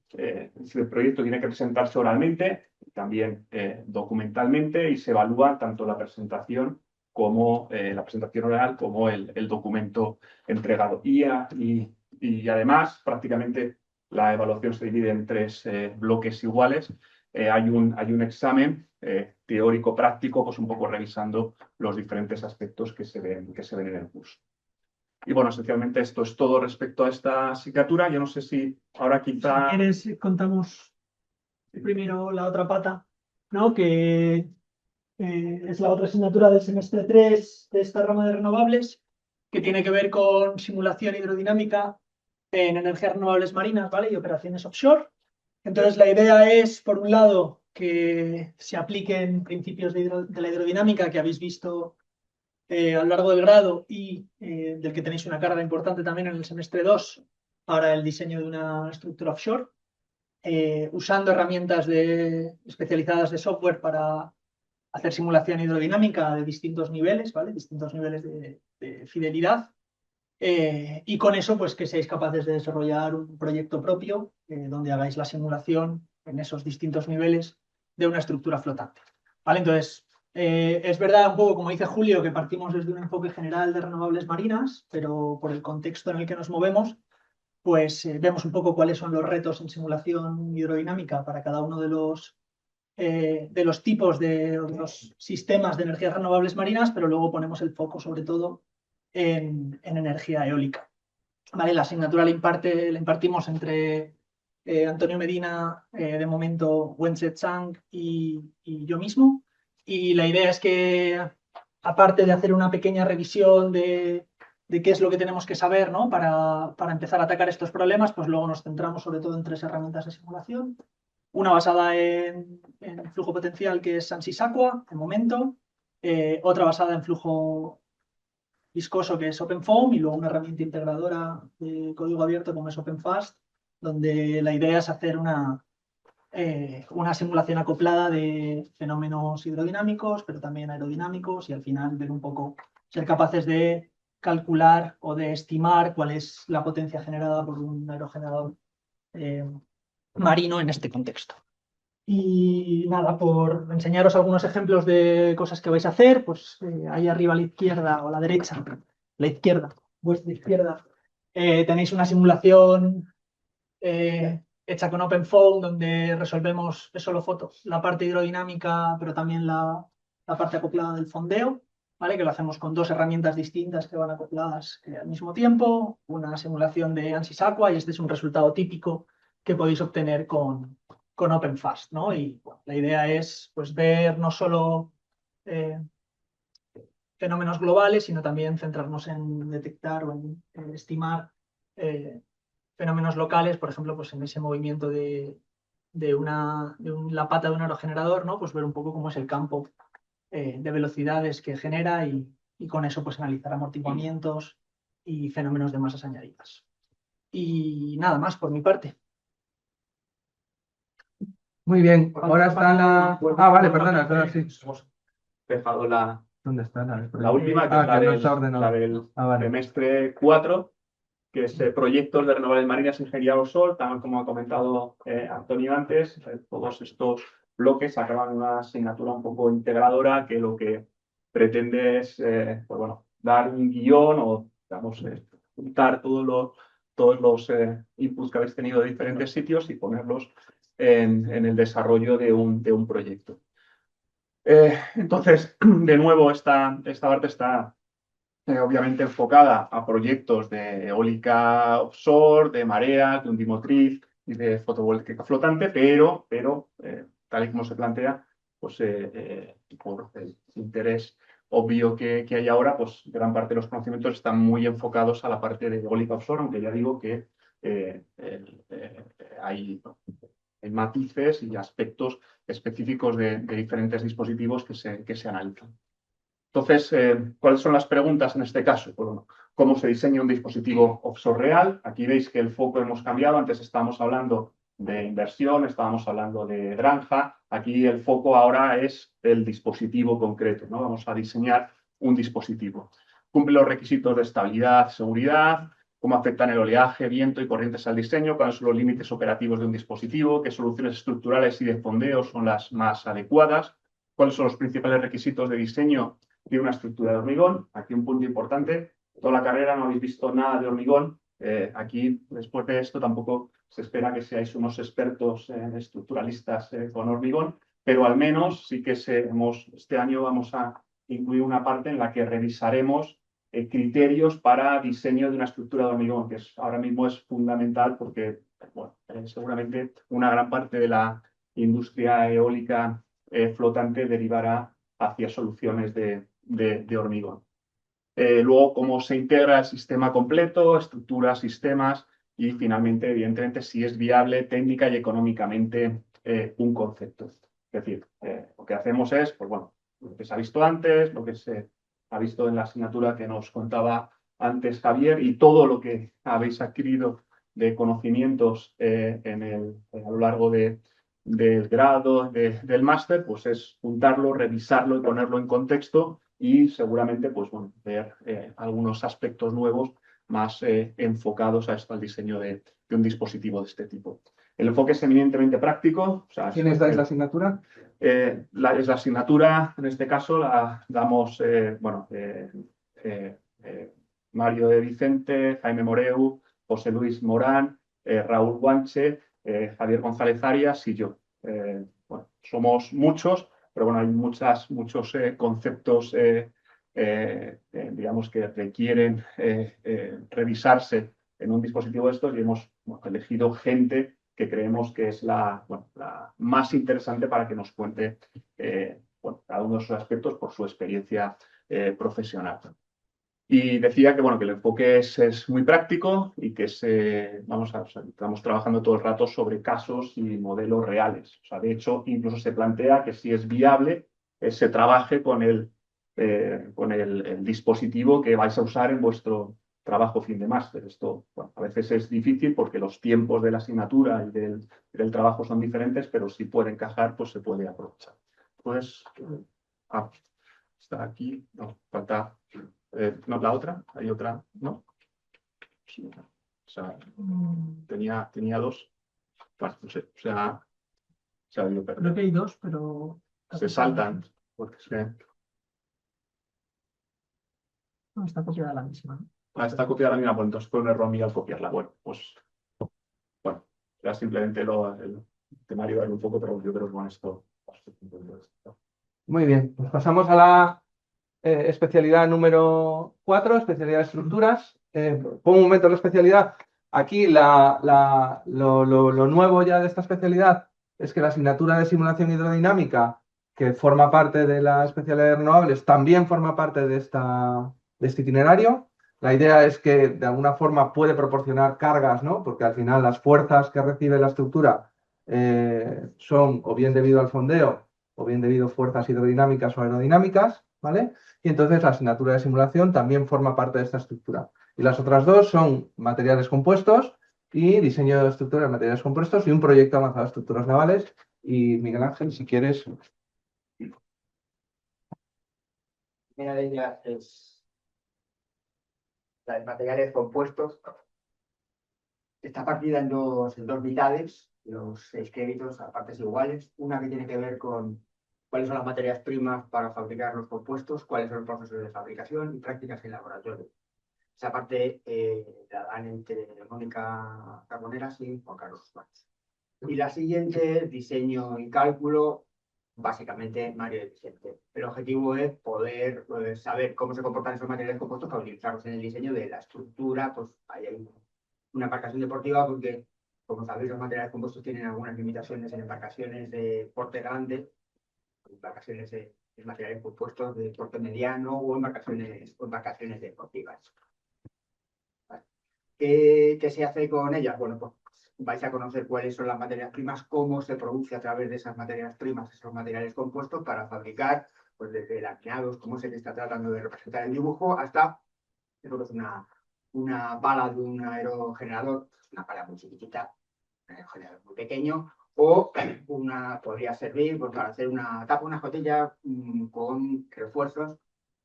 proyecto tiene que presentarse oralmente, también documentalmente, y se evalúa tanto la presentación oral como el documento entregado. Y además, prácticamente la evaluación se divide en 3 bloques iguales. Hay un examen teórico-práctico, pues un poco revisando los diferentes aspectos que se ven en el curso. Y bueno, esencialmente esto es todo respecto a esta asignatura. Yo no sé si ahora quizá... Si quieres, contamos primero la otra pata, ¿no? Que es la otra asignatura del semestre 3 de esta rama de renovables, que tiene que ver con simulación hidrodinámica en energías renovables marinas, ¿vale? Y operaciones offshore. Entonces, la idea es, por un lado, que se apliquen principios de la hidrodinámica que habéis visto a lo largo del grado y del que tenéis una carga importante también en el semestre 2 para el diseño de una estructura offshore, usando herramientas especializadas de software para hacer simulación hidrodinámica de distintos niveles, ¿vale? Distintos niveles de fidelidad. Y con eso, pues que seáis capaces de desarrollar un proyecto propio donde hagáis la simulación en esos distintos niveles de una estructura flotante. ¿Vale? Entonces, es verdad un poco, como dice Julio, que partimos desde un enfoque general de renovables marinas, pero por el contexto en el que nos movemos, pues vemos un poco cuáles son los retos en simulación hidrodinámica para cada uno de los tipos de los sistemas de energías renovables marinas, pero luego ponemos el foco sobre todo en energía eólica. ¿Vale? La asignatura la impartimos entre Antonio Medina, de momento Wense Chang y yo mismo. Y la idea es que, aparte de hacer una pequeña revisión de qué es lo que tenemos que saber, ¿no? para empezar a atacar estos problemas, pues luego nos centramos sobre todo en 3 herramientas de simulación. Una basada en flujo potencial, que es ANSYS-Aqua, de momento. Otra basada en flujo viscoso, que es OpenFOAM, y luego una herramienta integradora de código abierto como es OpenFast, donde la idea es hacer una simulación acoplada de fenómenos hidrodinámicos, pero también aerodinámicos, y al final ver un poco, ser capaces de calcular o de estimar cuál es la potencia generada por un aerogenerador marino en este contexto. Y nada, por enseñaros algunos ejemplos de cosas que vais a hacer, pues ahí arriba a la izquierda o a la derecha, vuestra izquierda, tenéis una simulación hecha con OpenFOAM, donde resolvemos, es solo fotos, la parte hidrodinámica, pero también la parte acoplada del fondeo, ¿vale? Que lo hacemos con 2 herramientas distintas que van acopladas al mismo tiempo, una simulación de ANSYS-Aqua, y este es un resultado típico que podéis obtener con OpenFast, ¿no? Y bueno, la idea es, pues, ver no solo fenómenos globales, sino también centrarnos en detectar o en estimar fenómenos locales, por ejemplo, pues en ese movimiento de la pata de un aerogenerador, ¿no? Pues ver un poco cómo es el campo de velocidades que genera, y con eso pues analizar amortiguamientos y fenómenos de masas añadidas. Y nada más por mi parte. Muy bien, ahora está la... Ah, vale, perdona, sí. Hemos dejado la ¿Dónde está la última, que es que no está ordenado. la del vale. semestre 4, que es proyectos de renovables marinas, ingeniería offshore, tal como ha comentado Antonio antes. Todos estos bloques acaban una asignatura un poco integradora, que lo que pretende es pues bueno, dar un guión o, digamos, juntar todos los inputs que habéis tenido de diferentes sitios y ponerlos en el desarrollo de un proyecto. Entonces, de nuevo, esta parte está obviamente enfocada a proyectos de eólica offshore, de mareas, de hundimotriz y de fotovoltaica flotante, pero tal y como se plantea, pues por el interés obvio que hay ahora, pues gran parte de los conocimientos están muy enfocados a la parte de eólica offshore, aunque ya digo que hay matices y aspectos específicos de diferentes dispositivos que se analizan. Entonces, ¿cuáles son las preguntas en este caso? Pues, bueno, ¿cómo se diseña un dispositivo offshore real? Aquí veis que el foco hemos cambiado. Antes estábamos hablando de inversión, estábamos hablando de granja. Aquí el foco ahora es el dispositivo concreto, ¿no? Vamos a diseñar un dispositivo. Cumple los requisitos de estabilidad, seguridad, cómo afectan el oleaje, viento y corrientes al diseño, cuáles son los límites operativos de un dispositivo, qué soluciones estructurales y de fondeo son las más adecuadas, cuáles son los principales requisitos de diseño de una estructura de hormigón. Aquí un punto importante: toda la carrera no habéis visto nada de hormigón. Aquí, después de esto, tampoco se espera que seáis unos expertos estructuralistas con hormigón, pero al menos sí que este año vamos a incluir una parte en la que revisaremos criterios para diseño de una estructura de hormigón, que ahora mismo es fundamental, porque bueno, seguramente una gran parte de la industria eólica flotante derivará hacia soluciones de hormigón. Luego, cómo se integra el sistema completo, estructuras, sistemas, y finalmente, evidentemente, si es viable técnica y económicamente un concepto. Es decir, lo que hacemos es, pues bueno, lo que se ha visto antes, lo que se ha visto en la asignatura que nos contaba antes Javier y todo lo que habéis adquirido de conocimientos a lo largo del grado, del máster, pues es juntarlo, revisarlo y ponerlo en contexto y seguramente pues, bueno, ver algunos aspectos nuevos más enfocados a esto, al diseño de un dispositivo de este tipo. El enfoque es eminentemente práctico. O sea, ¿Quiénes dais la asignatura? es la asignatura, en este caso, la damos Mario de Vicente, Jaime Moreu, José Luis Morán, Raúl Guanche, Javier González Arias y yo. Bueno, somos muchos, pero bueno, hay muchos conceptos digamos que requieren revisarse en un dispositivo de estos y hemos elegido gente que creemos que es la más interesante para que nos cuente cada uno de sus aspectos por su experiencia profesional. Y decía que, que el enfoque es muy práctico y que estamos trabajando todo el rato sobre casos y modelos reales. O sea, de hecho, incluso se plantea que si es viable, se trabaje con el dispositivo que vais a usar en vuestro trabajo fin de máster. Esto a veces es difícil porque los tiempos de la asignatura y del trabajo son diferentes, pero si puede encajar, pues se puede aprovechar. Pues, está aquí, no, falta... no, la otra, hay otra, ¿no? O sea, tenía dos. Bueno, no sé, o sea, se ha debido perder. Creo que hay dos, pero... Se saltan, porque No, está copiada la misma, ¿no? está copiada la misma, pues entonces fue un error mío al copiarla. Bueno, pues, era simplemente el temario era un poco, pero yo creo que con esto... Muy bien, pues pasamos a la especialidad número 4, especialidad de estructuras. Pongo un momento la especialidad. Aquí lo nuevo ya de esta especialidad es que la asignatura de simulación hidrodinámica, que forma parte de la especialidad de renovables, también forma parte de este itinerario. La idea es que de alguna forma puede proporcionar cargas, ¿no? Porque al final las fuerzas que recibe la estructura son o bien debido al fondeo o bien debido a fuerzas hidrodinámicas o aerodinámicas, ¿vale? Y entonces la asignatura de simulación también forma parte de esta estructura. Y las otras dos son materiales compuestos y diseño de estructuras de materiales compuestos y un proyecto avanzado de estructuras navales. Y Miguel Ángel, si quieres. La primera de ellas es la de materiales compuestos. Está partida en dos mitades, los 6 créditos a partes iguales. Una que tiene que ver con cuáles son las materias primas para fabricar los compuestos, cuáles son los procesos de fabricación y prácticas en laboratorio. Esa parte la dan entre Mónica Carboneras y Juan Carlos Suárez. Y la siguiente, diseño y cálculo, básicamente Mario de Vicente. El objetivo es poder saber cómo se comportan esos materiales compuestos para utilizarlos en el diseño de la estructura. Pues ahí hay una embarcación deportiva porque, como sabéis, los materiales compuestos tienen algunas limitaciones en embarcaciones de porte grande, embarcaciones de materiales compuestos de porte mediano o embarcaciones deportivas. ¿Vale? ¿Qué se hace con ellas? Bueno, pues vais a conocer cuáles son las materias primas, cómo se produce a través de esas materias primas, esos materiales compuestos para fabricar, pues desde laminados, como se está tratando de representar el dibujo, hasta, creo que es una pala de un aerogenerador, una pala muy chiquitita, un aerogenerador muy pequeño, o podría servir pues, para hacer una tapa, una escotilla con refuerzos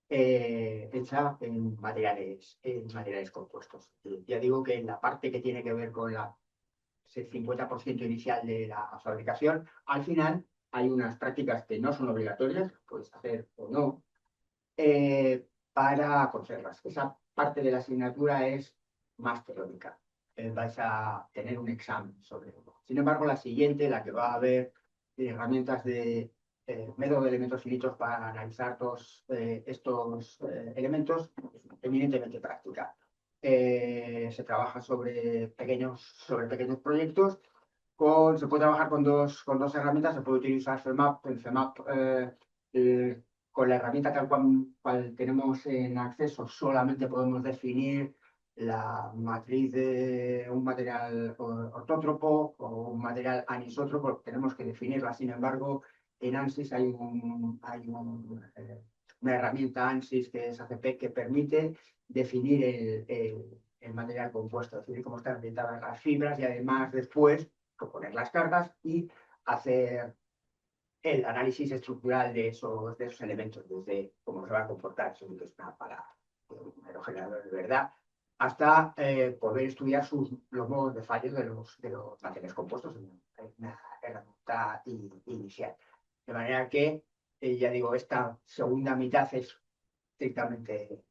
hecha en materiales compuestos. Ya digo que en la parte que tiene que ver con el 50% inicial de la fabricación, al final hay unas prácticas que no son obligatorias, puedes hacer o no, para conocerlas. Esa parte de la asignatura es más teórica. Vais a tener un examen sobre ello. Sin embargo, la siguiente, la que va a haber herramientas de método de elementos finitos para analizar todos estos elementos, es eminentemente práctica. Se trabaja sobre pequeños proyectos. Se puede trabajar con dos herramientas. Se puede utilizar FEMAP. En FEMAP, con la herramienta tal cual tenemos en acceso, solamente podemos definir la matriz de un material ortótropo o un material anisótropo. Tenemos que definirla. Sin embargo, en ANSYS hay una herramienta ANSYS que es ACP que permite definir el material compuesto, es decir, cómo están orientadas las fibras y además después proponer las cargas y hacer el análisis estructural de esos elementos, desde cómo se va a comportar, eso que es para un aerogenerador de verdad, hasta poder estudiar los modos de fallo de los materiales compuestos en una herramienta inicial. De manera que, ya digo, esta segunda mitad es estrictamente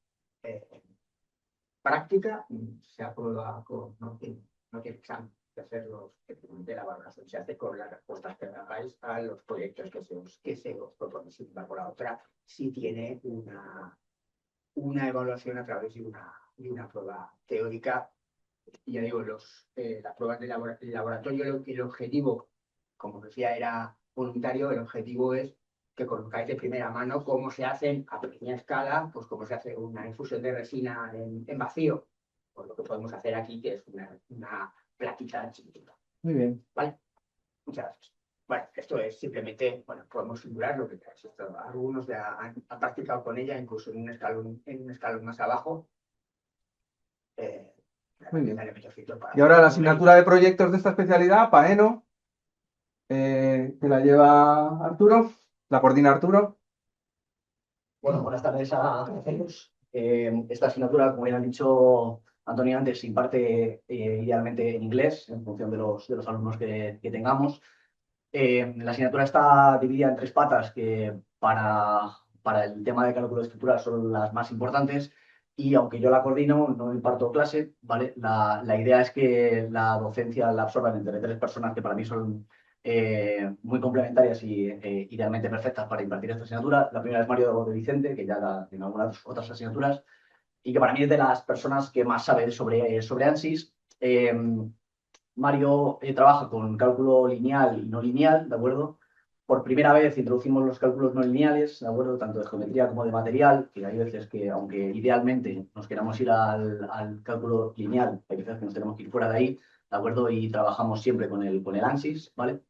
práctica, se aprueba no tiene examen de hacer de la valoración, se hace con las respuestas que hagáis a los proyectos que se os propone. Sin embargo, la otra sí tiene una evaluación a través de una prueba teórica. Y ya digo, las pruebas de laboratorio, el objetivo, como decía, era voluntario, el objetivo es que conozcáis de primera mano cómo se hacen a pequeña escala, pues cómo se hace una infusión de resina en vacío, por lo que podemos hacer aquí, que es una plaquita chiquitita. Muy bien. ¿Vale? Muchas gracias. Bueno, esto es simplemente, bueno, podemos simular lo que queráis. Algunos ya han practicado con ella, incluso en un escalón más abajo. Muy bien. Y ahora la asignatura de proyectos de esta especialidad, PAENO, que la lleva Arturo, la coordina Arturo. Bueno, buenas tardes a todos. Esta asignatura, como ya han dicho Antonio antes, se imparte idealmente en inglés, en función de los alumnos que tengamos. La asignatura está dividida en 3 patas que para el tema de cálculo estructural son las más importantes, y aunque yo la coordino, no imparto clase, ¿vale? La idea es que la docencia la absorban entre 3 personas que para mí son muy complementarias y idealmente perfectas para impartir esta asignatura. La primera es Mario de Vicente, que ya da en algunas otras asignaturas, y que para mí es de las personas que más sabe sobre ANSYS. Mario trabaja con cálculo lineal y no lineal, ¿de acuerdo? Por primera vez introducimos los cálculos no lineales, ¿de acuerdo? Tanto de geometría como de material, que hay veces que, aunque idealmente nos queramos ir al cálculo lineal, hay veces que nos tenemos que ir fuera de ahí, ¿de acuerdo? Y trabajamos siempre con el ANSYS, ¿vale?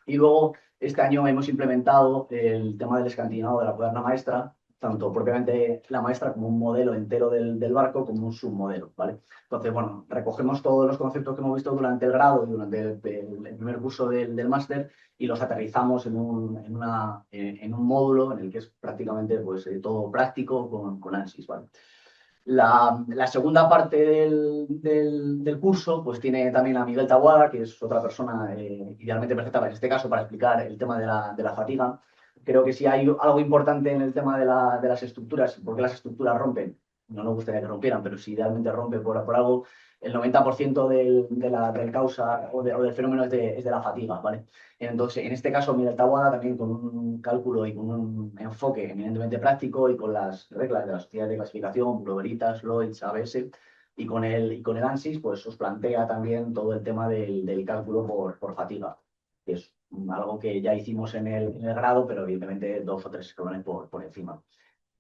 Y luego, este año hemos implementado el tema del escantinado de la cuaderna maestra, tanto propiamente la maestra como un modelo entero del barco, como un submodelo, ¿vale? Entonces, bueno, recogemos todos los conceptos que hemos visto durante el grado y durante el primer curso del máster y los aterrizamos en un módulo en el que es prácticamente pues, todo práctico con ANSYS, ¿vale? La segunda parte del curso pues tiene también a Miguel Taboada, que es otra persona idealmente perfecta en este caso para explicar el tema de la fatiga. Creo que si hay algo importante en el tema de las estructuras, porque las estructuras rompen, no nos gustaría que rompieran, pero si idealmente rompe por algo, el 90% del causa o del fenómeno es de la fatiga, ¿vale? Entonces, en este caso, Miguel Taboada también con un cálculo y con un enfoque eminentemente práctico y con las reglas de las sociedades de clasificación, Broveritas, Lloyds, ABS, y con el ANSYS, pues os plantea también todo el tema del cálculo por fatiga, que es algo que ya hicimos en el grado, pero evidentemente 2 o 3 escalones por encima.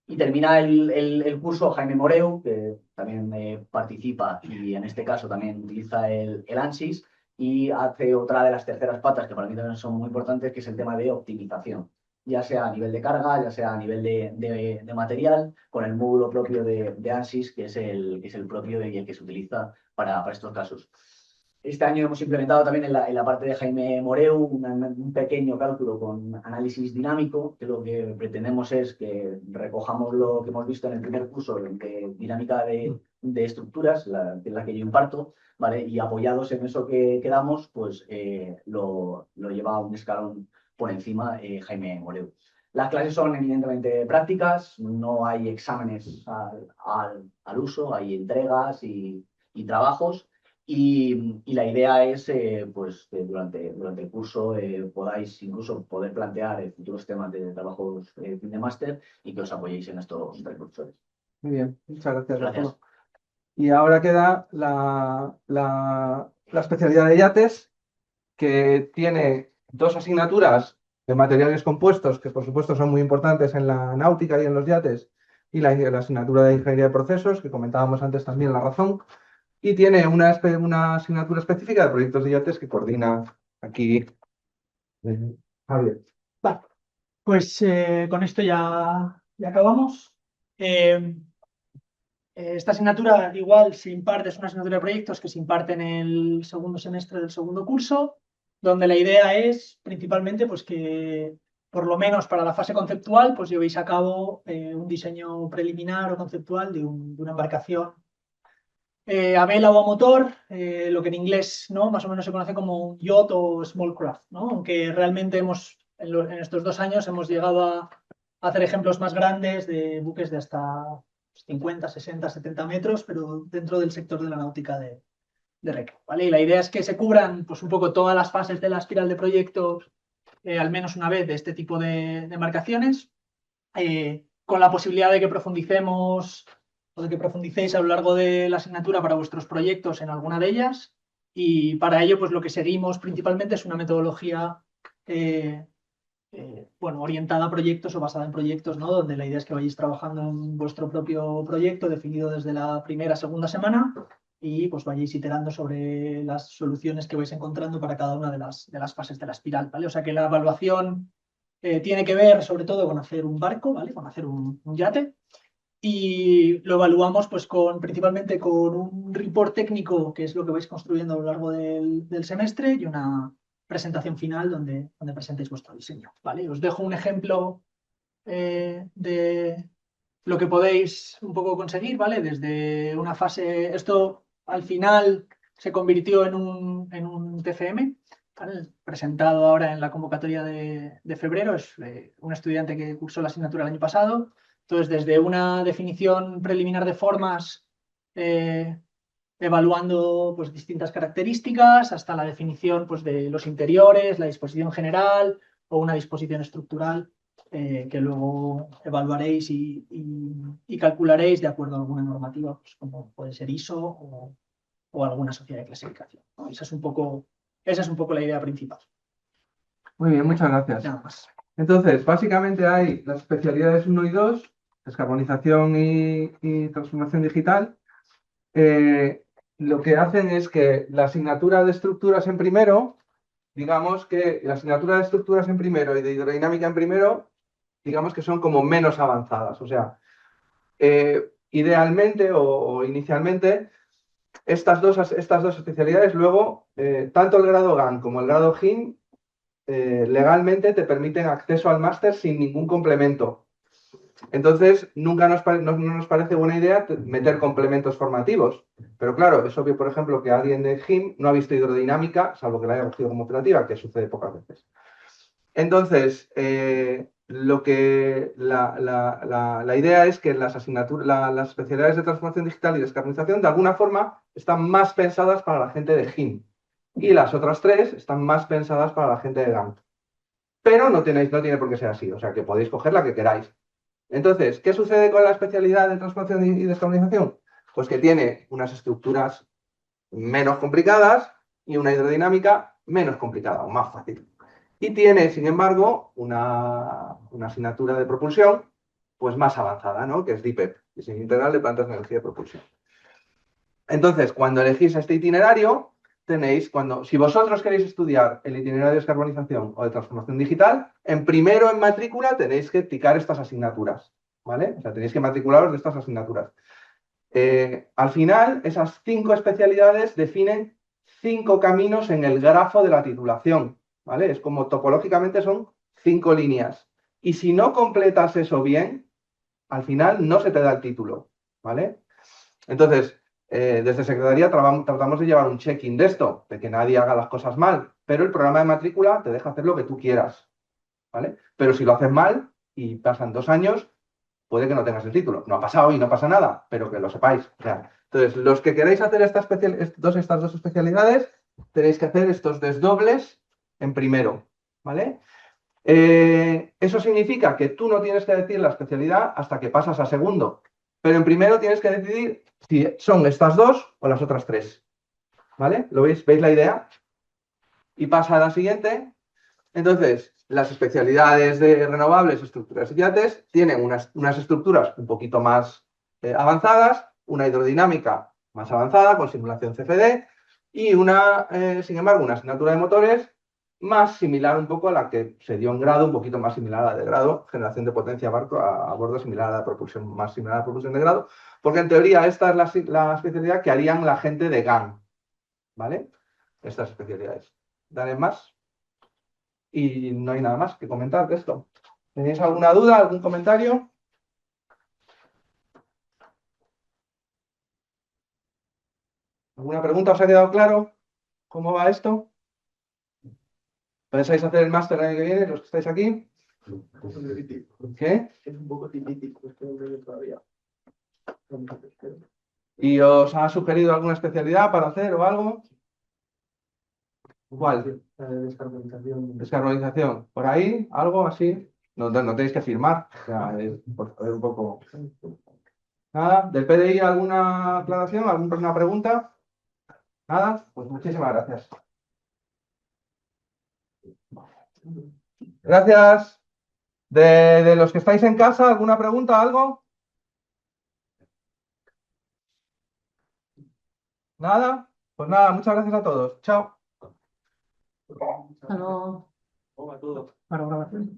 Y termina el curso Jaime Moreu, que también participa y en este caso también utiliza el ANSYS, y hace otra de las terceras patas que para mí también son muy importantes, que es el tema de optimización, ya sea a nivel de carga, ya sea a nivel de material, con el módulo propio de ANSYS, que es el propio y el que se utiliza para estos casos. Este año hemos implementado también en la parte de Jaime Moreu un pequeño cálculo con análisis dinámico, que lo que pretendemos es que recojamos lo que hemos visto en el primer curso de dinámica de estructuras, la que yo imparto, ¿vale? Y apoyados en eso que damos, pues lo lleva a un escalón por encima Jaime Moreu. Las clases son evidentemente prácticas, no hay exámenes al uso, hay entregas y trabajos. Y la idea es pues, que durante el curso podáis incluso poder plantear futuros temas de trabajos fin de máster y que os apoyéis en estos precursores. Muy bien, muchas gracias. Gracias. Y ahora queda la especialidad de yates, que tiene 2 asignaturas de materiales compuestos, que por supuesto son muy importantes en la náutica y en los yates, y la asignatura de ingeniería de procesos, que comentábamos antes también la razón. Y tiene una asignatura específica de proyectos de yates que coordina aquí Javier. Vale, Pues con esto ya acabamos. Esta asignatura igual se imparte, es una asignatura de proyectos que se imparte en el segundo semestre del segundo curso, donde la idea es principalmente pues, que por lo menos para la fase conceptual pues llevéis a cabo un diseño preliminar o conceptual de una embarcación a vela o a motor, lo que en inglés ¿no? más o menos se conoce como un yacht o small craft, ¿no? Aunque realmente en estos 2 años hemos llegado a hacer ejemplos más grandes de buques de hasta 50, 60, 70 metros, pero dentro del sector de la náutica de recreo, ¿vale? Y la idea es que se cubran pues, un poco todas las fases de la espiral de proyectos, al menos una vez de este tipo de embarcaciones, con la posibilidad de que profundicemos o de que profundicéis a lo largo de la asignatura para vuestros proyectos en alguna de ellas. Y para ello, pues lo que seguimos principalmente es una metodología bueno, orientada a proyectos o basada en proyectos, ¿no? Donde la idea es que vayáis trabajando en vuestro propio proyecto definido desde la primera, segunda semana y pues vayáis iterando sobre las soluciones que vais encontrando para cada una de las fases de la espiral, ¿vale? O sea que la evaluación tiene que ver sobre todo con hacer un barco, ¿vale? Con hacer un yate. Y lo evaluamos pues principalmente con un report técnico, que es lo que vais construyendo a lo largo del semestre, y una presentación final donde presentéis vuestro diseño, ¿vale? Os dejo un ejemplo de lo que podéis un poco conseguir, ¿vale? Desde una fase, esto al final se convirtió en un TFM, ¿vale? Presentado ahora en la convocatoria de febrero, es un estudiante que cursó la asignatura el año pasado. Entonces, desde una definición preliminar de formas, evaluando pues, distintas características, hasta la definición pues, de los interiores, la disposición general o una disposición estructural que luego evaluaréis y calcularéis de acuerdo a alguna normativa, pues, como puede ser ISO o alguna sociedad de clasificación, ¿no? Esa es un poco la idea principal. Muy bien, muchas gracias. Nada más. Entonces, básicamente hay las especialidades 1 y 2, descarbonización y transformación digital. Lo que hacen es que la asignatura de estructuras en primero, digamos que la asignatura de estructuras en primero y de hidrodinámica en primero, digamos que son como menos avanzadas. O sea, idealmente o inicialmente, estas dos especialidades luego, tanto el grado GAN como el grado GIM, legalmente te permiten acceso al máster sin ningún complemento. Entonces, nunca no nos parece buena idea meter complementos formativos. Pero claro, es obvio, por ejemplo, que alguien de GIM no ha visto hidrodinámica, salvo que la haya cogido como operativa, que sucede pocas veces. Entonces, la idea es que las especialidades de transformación digital y descarbonización, de alguna forma, están más pensadas para la gente de GIM. Y las otras 3 están más pensadas para la gente de GAN. Pero no tiene por qué ser así, o sea que podéis coger la que queráis. Entonces, ¿qué sucede con la especialidad de transformación y descarbonización? Pues que tiene unas estructuras menos complicadas y una hidrodinámica menos complicada o más fácil. Y tiene, sin embargo, una asignatura de propulsión pues más avanzada, ¿no? Que es DIPEP, Diseño Integral de Plantas de Energía de Propulsión. Entonces, cuando elegís este itinerario, si vosotros queréis estudiar el itinerario de descarbonización o de transformación digital, en primero en matrícula tenéis que ticar estas asignaturas, ¿vale? O sea, tenéis que matricularos de estas asignaturas. Al final, esas 5 especialidades definen 5 caminos en el grafo de la titulación, ¿vale? Es como topológicamente son 5 líneas. Y si no completas eso bien, al final no se te da el título, ¿vale? Entonces, desde Secretaría tratamos de llevar un check-in de esto, de que nadie haga las cosas mal, pero el programa de matrícula te deja hacer lo que tú quieras, ¿vale? Pero si lo haces mal y pasan 2 años, puede que no tengas el título. No ha pasado y no pasa nada, pero que lo sepáis. O sea, entonces, los que queráis hacer estas dos especialidades, tenéis que hacer estos desdobles en primero, ¿vale? Eso significa que tú no tienes que decidir la especialidad hasta que pasas a segundo, pero en primero tienes que decidir si son estas 2 o las otras 3, ¿vale? ¿Lo veis? ¿Veis la idea? Y pasa a la siguiente. Entonces, las especialidades de renovables, estructuras y yates tienen unas estructuras un poquito más avanzadas, una hidrodinámica más avanzada con simulación CFD y sin embargo, una asignatura de motores más similar un poco a la que se dio en grado, un poquito más similar a la de grado, generación de potencia a bordo similar a la propulsión, más similar a la propulsión de grado, porque en teoría esta es la especialidad que harían la gente de GAN, ¿vale? Estas especialidades. Daré más. Y no hay nada más que comentar de esto. ¿Tenéis alguna duda, algún comentario? ¿Alguna pregunta? ¿Os ha quedado claro cómo va esto? ¿Pensáis hacer el máster el año que viene, los que estáis aquí? ¿Qué? Es un poco típico, esto todavía. ¿Y os ha sugerido alguna especialidad para hacer o algo? ¿Cuál? Descarbonización. Descarbonización. ¿Por ahí? ¿Algo así? No, no tenéis que firmar. O sea, por saber un poco. ¿Nada? ¿Del PDI alguna aclaración? ¿Alguna pregunta? ¿Nada? Pues muchísimas gracias. Gracias. De los que estáis en casa, ¿alguna pregunta, algo? ¿Nada? Pues nada, muchas gracias a todos. Chao. Hasta luego. Toma todo. Para grabación.